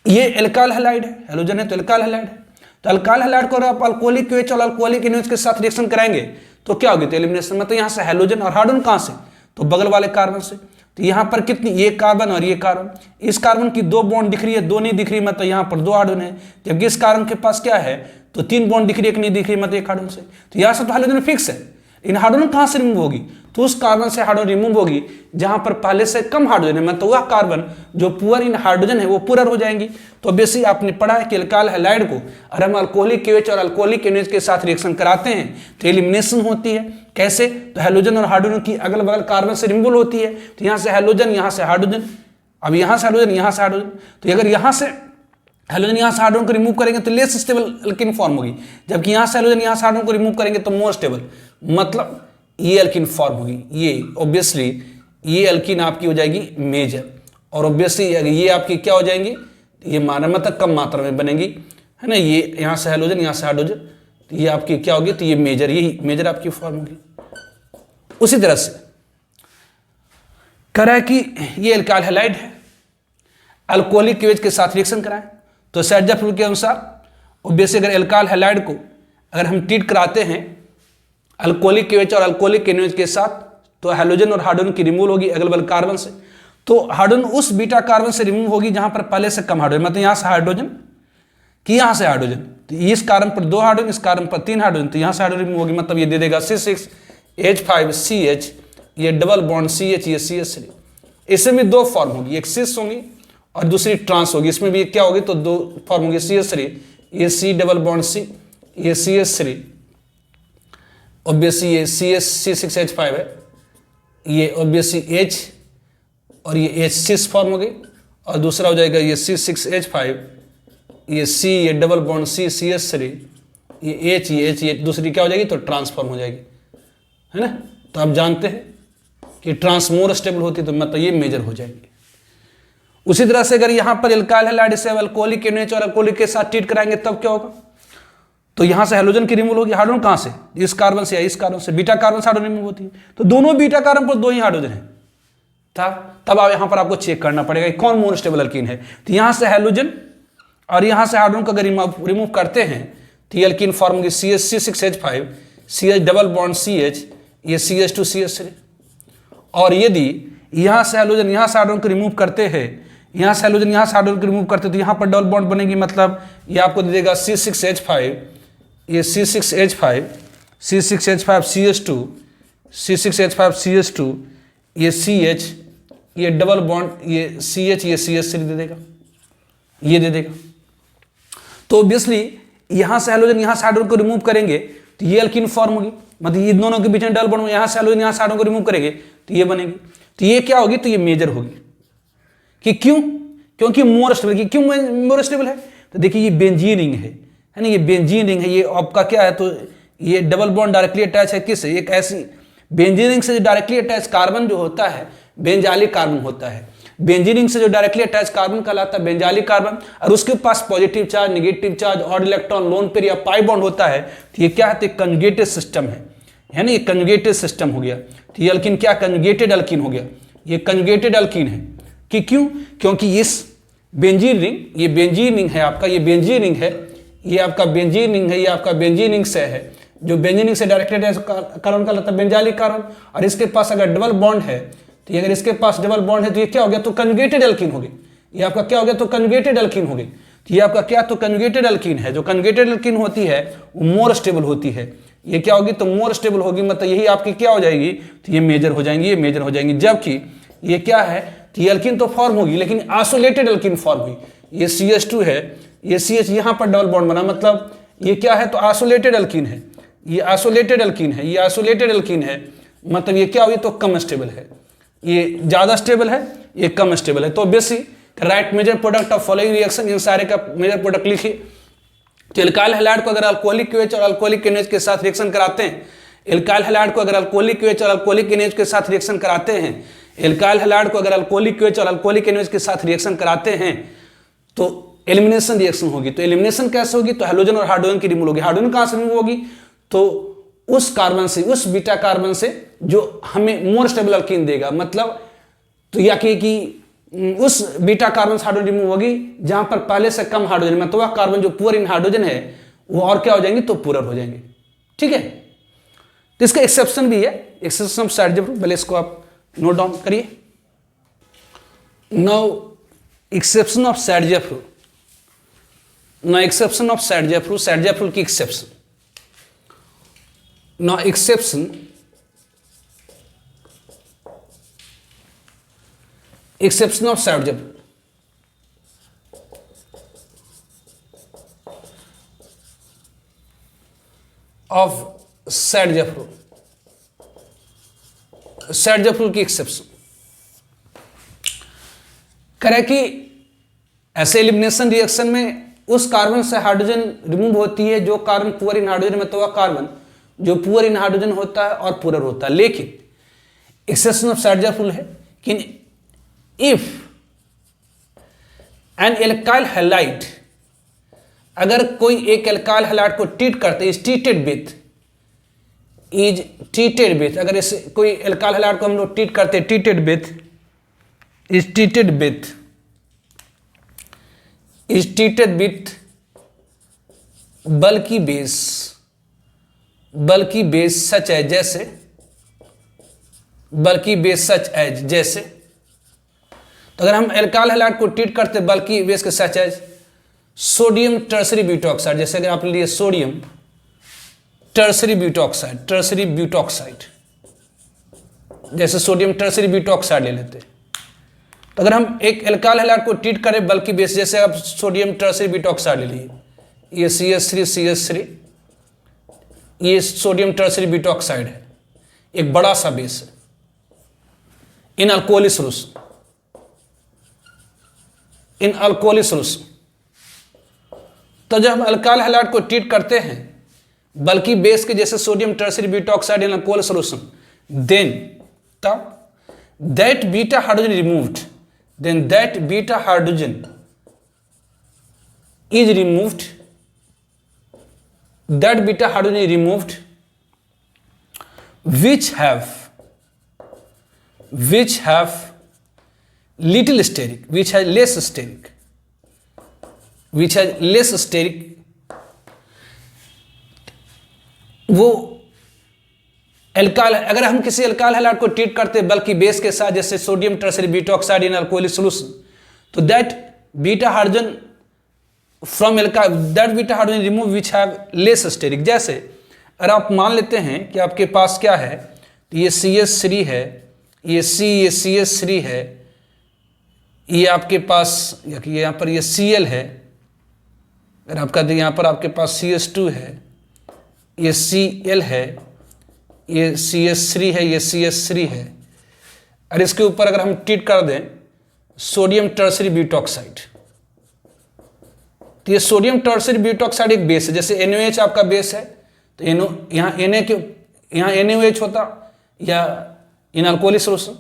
ये एल्काइल हैलाइड है, हैलोजन है तो एल्काइल हैलाइड है, तो अल्काइल हैलाइड को आप अल्कोहलिक OH और अल्कोहलिक NH के साथ रिएक्शन कराएंगे तो क्या होगी, तो एलिमिनेशन, मतलब यहाँ से हैलोजन और हाइड्रोजन कहाँ से, तो बगल वाले कार्बन से। तो यहाँ पर कितनी, ये कार्बन और ये कार्बन, इस कार्बन की 2 बॉन्ड दिख रही है, 2 नहीं दिख रही, मतलब यहाँ पर 2 हाइड्रोजन है, जबकि इस कार्बन के पास क्या है, तो 3 बॉन्ड दिख रही है, 1 नहीं दिख रही, मतलब 1 हाइड्रोजन से। तो यहाँ से तो हाइड्रोजन फिक्स है, इन हाइड्रोजन कहाँ से रिमूव होगी, तो उस कार्बन से हाइड्रोजन रिमूव होगी जहां पर पहले से कम हाइड्रोजन है, मतलब वह कार्बन जो पुअर इन हाइड्रोजन है वो पुअर हो जाएंगी। तो बेसिक आपने पढ़ा है कि अल्काइल हैलाइड को अगर हम अल्कोहलिक OH और अल्कोहलिक NH के साथ रिएक्शन कराते हैं तो एलिमिनेशन होती है, कैसे, तो हैलोजन और हाइड्रोजन की अगल बगल कार्बन से रिमूवल होती है, तो यहाँ से हैलोजन, यहाँ से हाइड्रोजन, अब यहाँ से हाइड्रोजन, यहाँ से हाइड्रोजन, तो अगर यहाँ से हैलोजन यहाँ से हाइड्रोजन को रिमूव करेंगे तो लेस स्टेबल अल्कीन फॉर्म होगी, जबकि यहाँ से हैलोजन यहाँ से हाइड्रोजन को रिमूव करेंगे तो मोर स्टेबल, मतलब ये अल्कीन फॉर्म होगी। ये ऑब्वियसली ये अल्कीन आपकी हो जाएगी मेजर, और ऑब्वियसली ये आपकी क्या हो जाएंगी, ये मात्रा मतलब कम मात्रा में बनेंगी, है ना, ये यहाँ से हैलोजन यहाँ से हाइड्रोजन, तो ये आपकी क्या होगी, तो ये मेजर, यही मेजर आपकी फॉर्म होगी। उसी तरह से कह रहा है कि ये अल्काइल हैलाइड है, अल्कोहलिक OH के साथ रिएक्शन कराएं, तो सैडजेफ्रोन रूल के अनुसार ऑब्वियसली अगर अल्काइल हैलाइड को अगर हम ट्रीट कराते हैं अल्कोहलिक OH और अल्कोहलिक NH के साथ, तो हैलोजन और हाइड्रोजन की रिमूवल होगी अगल बगल कार्बन से, तो हाइड्रोजन उस बीटा कार्बन से रिमूव होगी जहां पर पहले से कम हाइड्रोजन, मतलब यहां से हाइड्रोजन कि यहां से हाइड्रोजन, तो इस कार्बन पर 2 हाइड्रोजन, इस कार्बन पर 3 हाइड्रोजन, तो यहां से हाइड्रोजन रिमूव होगी, मतलब ये दे देगा C6H5CH, ये डबल बॉन्ड CH, ये CH3, इसमें भी 2 फॉर्म होगी, एक सिस होगी और दूसरी ट्रांस होगी, इसमें भी क्या होगी, तो 2 फॉर्म होगी, CH3, ये C डबल बॉन्ड C, ये CH3, ऑब्वियसली ये C6H5 है, ये ऑब्वियसली H और ये H सिस फॉर्म हो गई, और दूसरा हो जाएगा ये C6H5, ये C, ये डबल बॉन्ड C, CH3, ये H, ये दूसरी क्या हो जाएगी, तो ट्रांसफॉर्म हो जाएगी, है ना। तो आप जानते हैं कि ट्रांस मोर स्टेबल होती है, तो मतलब ये मेजर हो जाएंगे। उसी तरह से अगर यहाँ पर अल्काइल हैलाइड से अल्कोहलिक NH और अल्कोहलिक के साथ ट्रीट कराएंगे तब क्या होगा, तो यहाँ से हैलोजन की रिमूवल होगी, हाइड्रोजन कहाँ से, इस कार्बन से या इस कार्बन से, बीटा कार्बन से हाइड्रोजन रिमूव होती है, तो दोनों बीटा कार्बन पर 2 ही हाइड्रोजन है, तब आप यहाँ पर आपको चेक करना पड़ेगा कि कौन मोर स्टेबल अल्कीन है। तो यहाँ से हैलोजन और यहाँ से हाइड्रोजन को अगर रिमूव करते हैं तो ये अल्कीन फॉर्म होगी C6H5, CH double bond CH, ये CH2 CH3, और यदि यहाँ से हैलोजन यहाँ से हाइड्रोजन को रिमूव करते हैं, यहाँ से हैलोजन यहाँ से हाइड्रोजन को रिमूव करते हैं, तो यहाँ पर डबल बॉन्ड बनेगी, मतलब ये आपको दे देगा C6H5, ये C6H5 CH2, C6H5 CH2, ये CH, ये डबल बॉन्ड ये CH, ये CH3 दे देगा, ये दे देगा। तो ऑब्वियसली यहाँ से हैलोजन यहाँ से हाइड्रोजन को रिमूव करेंगे तो ये अल्कीन फॉर्म होगी, मतलब ये दोनों के बीच में डबल बॉन्ड, यहाँ से हैलोजन यहाँ से हाइड्रोजन को रिमूव करेंगे तो ये बनेगी, तो ये क्या होगी, तो ये मेजर होगी। कि क्यों, क्योंकि मोर स्टेबल, क्यों मोर स्टेबल है, तो देखिए ये बेंजीन रिंग है ना, ये बेंजीन रिंग है, ये आपका क्या है, तो ये डबल बॉन्ड डायरेक्टली अटैच है किससे, एक ऐसी बेंजीन रिंग से जो डायरेक्टली अटैच कार्बन जो होता है बेंजालिक कार्बन होता है, बेंजीन रिंग से जो डायरेक्टली अटैच कार्बन कहलाता है बेंजालिक कार्बन, और उसके पास पॉजिटिव चार्ज, नेगेटिव चार्ज और इलेक्ट्रॉन लोन पेयर या पाई बॉन्ड होता है, तो ये क्या है, कंजुगेटेड सिस्टम है ना, ये कंजुगेटेड सिस्टम हो गया, तो ये अल्कीन क्या, कंजुगेटेड अल्कीन हो गया, ये कंजुगेटेड अल्कीन है। कि क्यों, क्योंकि इस बेंजीन रिंग, ये बेंजीन रिंग है आपका, ये बेंजीन रिंग है, ये आपका बेंजीन रिंग है, ये आपका बेंजीन रिंग से है, जो बेंजीन रिंग से डायरेक्टली अटैच कार्बन कहलाता है बेंजालिक कार्बन, और इसके पास अगर डबल बॉन्ड है, तो अगर इसके पास डबल बॉन्ड है तो ये क्या हो गया, तो कंजुगेटेड अल्कीन हो गई, ये आपका क्या हो गया, तो कंजुगेटेड अल्कीन हो गई, तो ये आपका क्या, तो कंजुगेटेड अल्कीन है। जो कंजुगेटेड अल्कीन होती है वो मोर स्टेबल होती है, ये क्या होगी, तो मोर स्टेबल होगी, मतलब यही आपकी क्या हो जाएगी, तो ये मेजर हो जाएंगी, ये मेजर हो जाएंगी। जबकि ये क्या है, तो ये अल्कीन तो फॉर्म होगी लेकिन आइसोलेटेड अल्कीन फॉर्म हुई, ये CH2 है, ये CH यहाँ पर डबल बॉन्ड बना, मतलब ये क्या है, तो आइसोलेटेड एल्कीन है, ये आइसोलेटेड एल्कीन है, ये आइसोलेटेड एल्कीन है, मतलब ये क्या हुई, तो कम स्टेबल है, ये ज्यादा स्टेबल है, ये कम स्टेबल है। तो basic right major product of following reaction, इन सारे का मेजर प्रोडक्ट लिखिए। तो एल्काइल हैलाइड को अगर अल्कोहलिक OH और अल्कोहलिक NH के साथ रिएक्शन कराते हैं, एल्काइल हैलाइड को अगर अल्कोहलिक OH और अल्कोहलिक NH के साथ रिएक्शन कराते हैं, एल्काइल हैलाइड को अगर अल्कोहलिक OH और अल्कोहलिक NH के साथ रिएक्शन कराते हैं तो एलिमिनेशन रिएक्शन होगी। तो एलिमिनेशन कैसे होगी, तो हाइड्रोजन और हाइड्रोजन की रिमूव होगी। हाइड्रोजन कहां से रिमूव होगी, तो उस कार्बन से, उस बीटा कार्बन से जो हमें मोर स्टेबल अल्कीन देगा, मतलब तो या कि उस बीटा कार्बन से हाइड्रोजन रिमूव होगी जहां पर पहले से कम हाइड्रोजन, मतलब वह कार्बन जो पुअर इन हाइड्रोजन है वो और क्या हो जाएंगे, तो पुअर हो जाएंगे। ठीक है, तो इसका एक्सेप्शन भी है, एक्सेप्शन ऑफ साइड, पहले इसको आप नोट डाउन करिए। Now exception of Saytzeff, now exception of Saytzeff, Saytzeff की exception. Now exception of Saint-Germain of Saint-Germain, Saint-Germain की एक्सेप्शन करे कि ऐसे एलिमिनेशन रिएक्शन में उस कार्बन से हाइड्रोजन रिमूव होती है जो कार्बन पुअर इन हाइड्रोजन में, तो वह कार्बन जो पुअर इन हाइड्रोजन होता है और पुअर होता है। लेकिन एक्सेप्शन ऑफ Saint-Germain है कि if an alkyl halide, अगर कोई एक एल्काइल हैलाइड को ट्रीट करते, इज ट्रीटेड विथ, अगर इस कोई एल्काइल हैलाइड को हम लोग ट्रीट करते, ट्रीटेड विथ बल्कि बेस सच है, जैसे बल्कि बेस सच एज, जैसे तो अगर हम एल्काइल हैलाइड को ट्रीट करते बल्कि बेस के such as sodium tertiary butoxide, जैसे अगर आप लिए सोडियम टर्सरी ब्यूटॉक्साइड, जैसे सोडियम टर्सरी ब्यूटॉक्साइड ले लेते। तो अगर हम एक एल्काइल हैलाइड को ट्रीट करें बल्कि बेस, जैसे आप सोडियम टर्सरी ब्यूटॉक्साइड ले लिए, ये CH3 ये सोडियम टर्सरी ब्यूटॉक्साइड है, एक बड़ा सा बेस है इन अल्कोहलिक सॉल्यूशन, तो जब हम अल्काइल हैलाइड को ट्रीट करते हैं बल्कि बेस के जैसे सोडियम टर्सरी ब्यूटॉक्साइड इन अल्कोहल सॉल्यूशन, देन तब that beta hydrogen removed, then that beta hydrogen is removed, that beta hydrogen is removed which have little steric, which has less steric, वो alkyl, अगर हम किसी alkyl halide को treat करते बल्कि base के साथ जैसे sodium tertiary butoxide in alcoholic solution, तो that beta hydrogen from alkyl, that beta hydrogen remove which have less steric. जैसे अगर आप मान लेते हैं कि आपके पास क्या है, ये CH3 है, ये CH3 है, ये आपके पास ये यहाँ पर ये Cl है, अगर आपका यहाँ पर आपके पास CH2 है, ये Cl है, ये CH3 है, ये CH3 है, और इसके ऊपर अगर हम ट्रीट कर दें सोडियम टर्सरी ब्यूटॉक्साइड, तो ये सोडियम टर्सरी ब्यूटॉक्साइड एक बेस है, जैसे NaOH आपका बेस है, तो यहाँ NaOH होता या इन अल्कोहलिक सॉल्यूशन,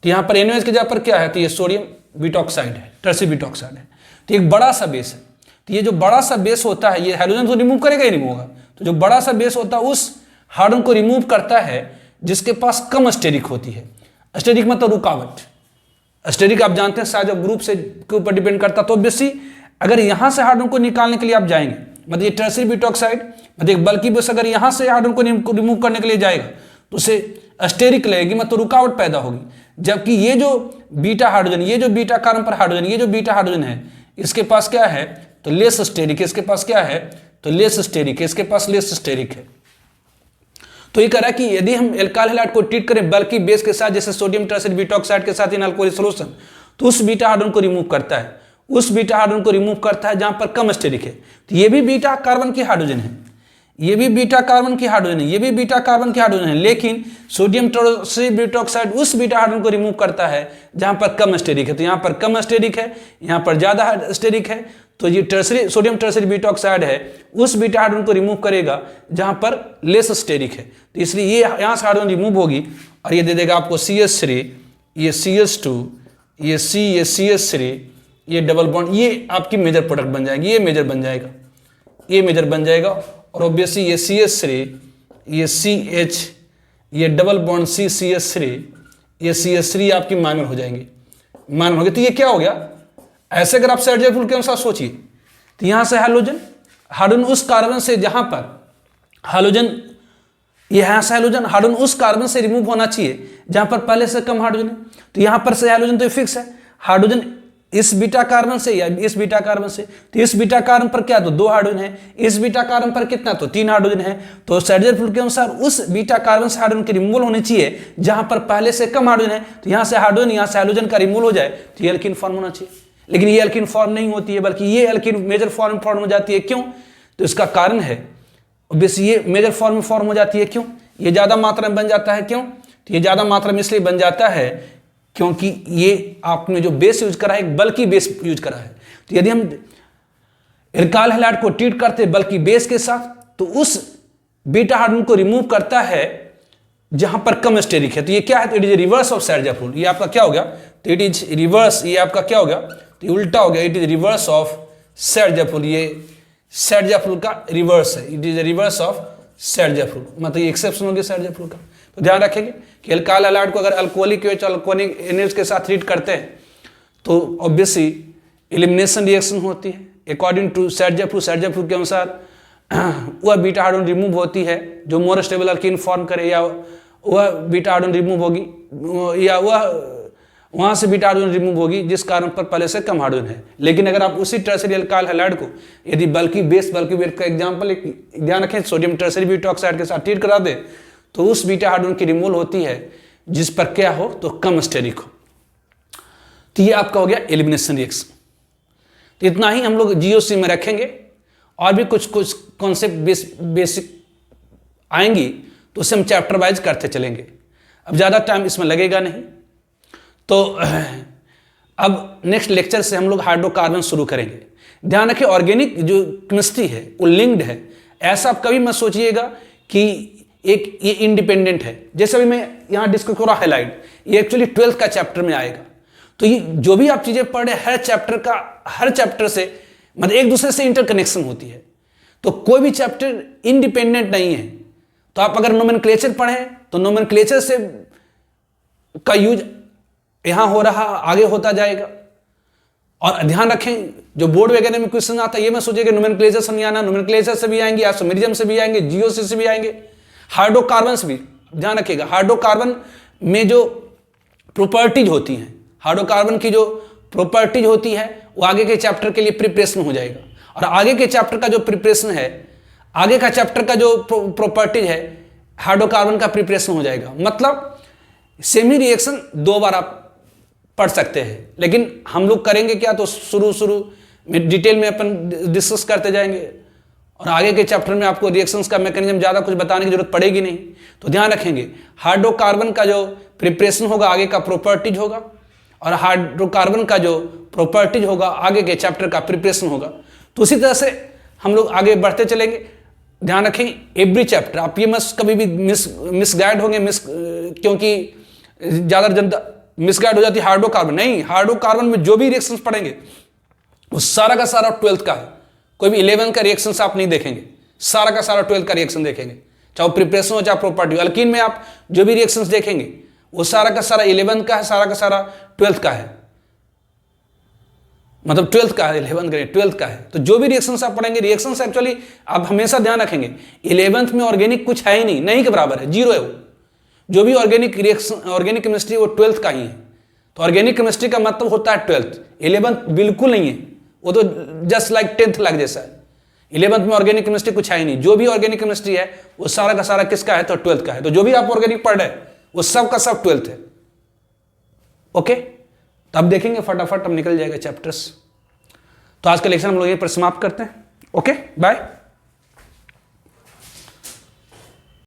तो यहाँ पर NaOH की जगह पर क्या है, तो ये सोडियम ब्यूटॉक्साइड है, टर्सरी ब्यूटॉक्साइड है, तो एक बड़ा सा बेस है। तो ये जो बड़ा सा बेस होता है ये हाइड्रोजन को रिमूव करेगा ही नहीं होगा, तो जो बड़ा सा बेस होता है उस हाइड्रोजन को रिमूव करता है जिसके पास कम स्टेरिक होती है। स्टेरिक मतलब रुकावट, स्टेरिक आप जानते हैं शायद जब ग्रुप से के ऊपर डिपेंड करता, तो बेसी अगर यहाँ से हाइड्रोजन को निकालने के लिए आप जाएंगे, मतलब ये टर्सरी ब्यूटॉक्साइड मतलब एक बल्कि बेस अगर यहाँ से हाइड्रोजन को रिमूव करने के लिए जाएगा तो उसे स्टेरिक लगेगी, मतलब रुकावट पैदा होगी। जबकि ये जो बीटा हाइड्रोजन, ये जो बीटा कार्बन पर हाइड्रोजन, ये जो बीटा हाइड्रोजन है इसके पास क्या है, तो लेस स्टेरिक, इसके पास क्या है, तो लेस स्टेरिक है, इसके पास लेस स्टेरिक है। तो ये कह रहा है कि यदि हम एल्काइल हैलाइड को ट्रीट करें बल्कि बेस के साथ जैसे सोडियम टर्सरी ब्यूटॉक्साइड के साथ इन अल्कोहलिक सॉल्यूशन, तो उस बीटा हाइड्रोजन को रिमूव करता है, उस बीटा हाइड्रोजन को रिमूव करता है जहां पर कम स्टेरिक है। तो ये भी बीटा कार्बन की हाइड्रोजन है, ये भी बीटा कार्बन की हाइड्रोजन है, ये भी बीटा कार्बन की हाइड्रोजन है, लेकिन सोडियम टर्शियरी ब्यूटा ऑक्साइड उस बीटा हाइड्रोजन को रिमूव करता है जहां पर कम स्टेरिक है। तो यहां पर कम स्टेरिक है, यहां पर ज्यादा स्टेरिक है, तो ये tertiary sodium tertiary buta oxide है उस बीटा हाइड्रोजन को रिमूव करेगा जहां पर लेस स्टेरिक है। तो इसलिए ये यहां से हाइड्रोजन रिमूव होगी और ये दे देगा आपको CH3, ये CH2, ये CH3, ये डबल बॉन्ड, ये आपकी मेजर प्रोडक्ट बन जाएगी, ये मेजर बन जाएगा, ये मेजर बन जाएगा। और ऑब्वियसली ये CH3, ये CH, ये डबल बॉन्ड CH3, ये CH3 आपकी माइनर हो जाएंगे, माइनर हो गए। तो ये क्या हो गया, ऐसे अगर आप सर्जर रूल के अनुसार सोचिए तो यहां से हाइड्रोजन उस कार्बन से जहां पर हाइड्रोजन, यहां से हाइड्रोजन उस कार्बन से रिमूव होना चाहिए जहां पर पहले से कम हाइड्रोजन है। तो यहां पर से हाइड्रोजन तो फिक्स है, हाइड्रोजन इस बीटा कार्बन से या इस बीटा कार्बन से, तो इस बीटा कार्बन पर क्या तो 2 हाइड्रोजन है, इस बीटा कार्बन पर कितना तो 3 हाइड्रोजन है। तो सर्जर रूल के अनुसार उस बीटा कार्बन से हाइड्रोजन की रिमूवल होनी चाहिए जहां पर पहले से कम हाइड्रोजन है। तो यहां से हाइड्रोजन का रिमूवल हो जाए तो ये एल्कीन फॉर्म होना चाहिए, लेकिन ये एल्कीन फॉर्म नहीं होती है, बल्कि ये एल्कीन मेजर फॉर्म हो जाती है। क्यों? तो इसका कारण है ऑब्वियसली ये मेजर फॉर्म हो जाती है। क्यों? ये ज्यादा मात्रा में बन जाता है। क्यों? तो ये ज्यादा मात्रा में इसलिए बन जाता है क्योंकि ये आपने जो बेस यूज करा है एक बल्कि बेस यूज करा है। तो यदि हम एल्काइल हैलाइड को ट्रीट करते बल्कि बेस के साथ तो उस बीटा हाइड्रोजन को रिमूव करता है जहां पर कम स्टेरिक है। तो ये क्या है, तो it is reverse of Saytzeff rule. ये आपका क्या हो गया, तो इट इज रिवर्स, ये आपका क्या हो गया, तो ये उल्टा हो गया, it is reverse of Saytzeff rule. ये सर्जर रूल का रिवर्स है, it is reverse of Saytzeff rule, मतलब ये एक्सेप्शन हो गया सर्जर रूल का। तो ध्यान रखेंगे कि एल्काइल हैलाइड को अगर अल्कोहलिक अल्कोहलिक एनिल्स के साथ ट्रीट करते हैं तो ऑब्वियसली एलिमिनेशन रिएक्शन होती है अकॉर्डिंग टू सर्जर रूल के अनुसार। वह बीटा हाइड्रोजन रिमूव होती है जो मोर स्टेबल अल्कीन फॉर्म करे, या वह बीटा हाइड्रोजन रिमूव होगी, या वह वहां से बीटा हाइड्रोजन रिमूव होगी जिस कारण पर पहले से कम हाइड्रोजन है। लेकिन अगर आप उसी टर्शियरी एल्काइल हैलाइड को यदि बल्कि बेस का एग्जांपल ध्यान रखें सोडियम टर्शियरी ब्यूटा ऑक्साइड के साथ ट्रीट करा दे तो उस बीटा हाइड्रोजन की रिमूवल होती है जिस पर क्या हो तो कम स्टेरिक हो। तो ये आपका हो गया एलिमिनेशन रिएक्शन। तो इतना ही हम लोग GOC में रखेंगे, और भी कुछ कॉन्सेप्ट बेसिक आएंगी तो उसे हम चैप्टर वाइज करते चलेंगे। अब ज़्यादा टाइम इसमें लगेगा नहीं। तो अब नेक्स्ट लेक्चर से हम लोग हाइड्रोकार्बन शुरू करेंगे। ध्यान रखें ऑर्गेनिक जो केमिस्ट्री है वो लिंक्ड है, ऐसा आप कभी मत सोचिएगा कि एक ये इंडिपेंडेंट है। जैसे अभी मैं यहाँ डिस्कस कर रहा हाइलाइड, ये एक्चुअली 12th का चैप्टर में आएगा। तो ये जो भी आप चीजें पढ़ रहे हर चैप्टर से मतलब एक दूसरे से इंटरकनेक्शन होती है। तो कोई भी चैप्टर इंडिपेंडेंट नहीं है। तो आप अगर नोमेनक्लेचर पढ़ें तो नोमेनक्लेचर से का यूज यहां हो रहा आगे होता जाएगा। और ध्यान रखें जो बोर्ड वगैरह में क्वेश्चन आता है ये मैं सोचिए कि नोमेनक्लेचर से नहीं आना, नोमेनक्लेचर से भी आएंगे, आइसोमेरिज्म से भी आएंगे, GOC से भी आएंगे, हाइड्रोकार्बन से भी। ध्यान रखिएगा हाइड्रोकार्बन में जो प्रॉपर्टीज होती हैं, हाइड्रोकार्बन की जो प्रॉपर्टीज होती है वो आगे के चैप्टर के लिए प्रिपरेशन हो जाएगा। और आगे के चैप्टर का जो प्रिपरेशन है, आगे का चैप्टर का जो प्रॉपर्टीज है हाइड्रोकार्बन का प्रिपरेशन हो जाएगा। मतलब सेमी रिएक्शन 2 बार आप पढ़ सकते हैं, लेकिन हम लोग करेंगे क्या तो शुरू में डिटेल में अपन डिस्कस करते जाएंगे और आगे के चैप्टर में आपको रिएक्शंस का मैकेनिज्म ज़्यादा कुछ बताने की जरूरत पड़ेगी नहीं। तो ध्यान रखेंगे हाइड्रोकार्बन का जो प्रिपरेशन होगा आगे का प्रॉपर्टीज होगा, और हाइड्रोकार्बन का जो प्रॉपर्टीज होगा आगे के चैप्टर का प्रिपरेशन होगा। तो उसी तरह से हम लोग आगे बढ़ते चलेंगे। ध्यान रखें एवरी चैप्टर आप ये मत कभी भी मिसगाइड होंगे, क्योंकि ज़्यादा जनता मिसगाइड हो जाती है हाइड्रोकार्बन। नहीं, हाइड्रोकार्बन में जो भी रिएक्शंस पढ़ेंगे वो सारा का सारा 12th का है। कोई भी 11 का रिएक्शंस आप नहीं देखेंगे, सारा का सारा 12th का रिएक्शन देखेंगे, चाहे वो प्रिपरेशन हो चाहे प्रॉपर्टी। अल्कीन में आप जो भी रिएक्शंस देखेंगे वो सारा का सारा 11 का है, सारा का सारा 12th का है, मतलब 12th का है, 11th का 12th का है। तो जो भी रिएक्शंस आप पढ़ेंगे, रिएक्शंस एक्चुअली आप हमेशा ध्यान रखेंगे 11th में ऑर्गेनिक कुछ है ही नहीं के बराबर है, 0 है वो। जो भी ऑर्गेनिक रिएक्शन ऑर्गेनिक केमिस्ट्री वो 12th का ही है। तो ऑर्गेनिक केमिस्ट्री का मतलब होता है 12th, 11th बिल्कुल नहीं है, वो तो जस्ट लाइक 10th लग जैसा है। 11th में ऑर्गेनिक केमिस्ट्री कुछ है ही नहीं। जो भी ऑर्गेनिक केमिस्ट्री है वो सारा का सारा किसका है तो 12th का है। तो जो भी आप ऑर्गेनिक पढ़ रहे हैं वो सब का सब 12th है। ओके, तो अब देखेंगे फटाफट अब निकल जाएगा चैप्टर्स। तो आज का लेक्चर हम लोग यहीं पर समाप्त करते हैं। Okay bye.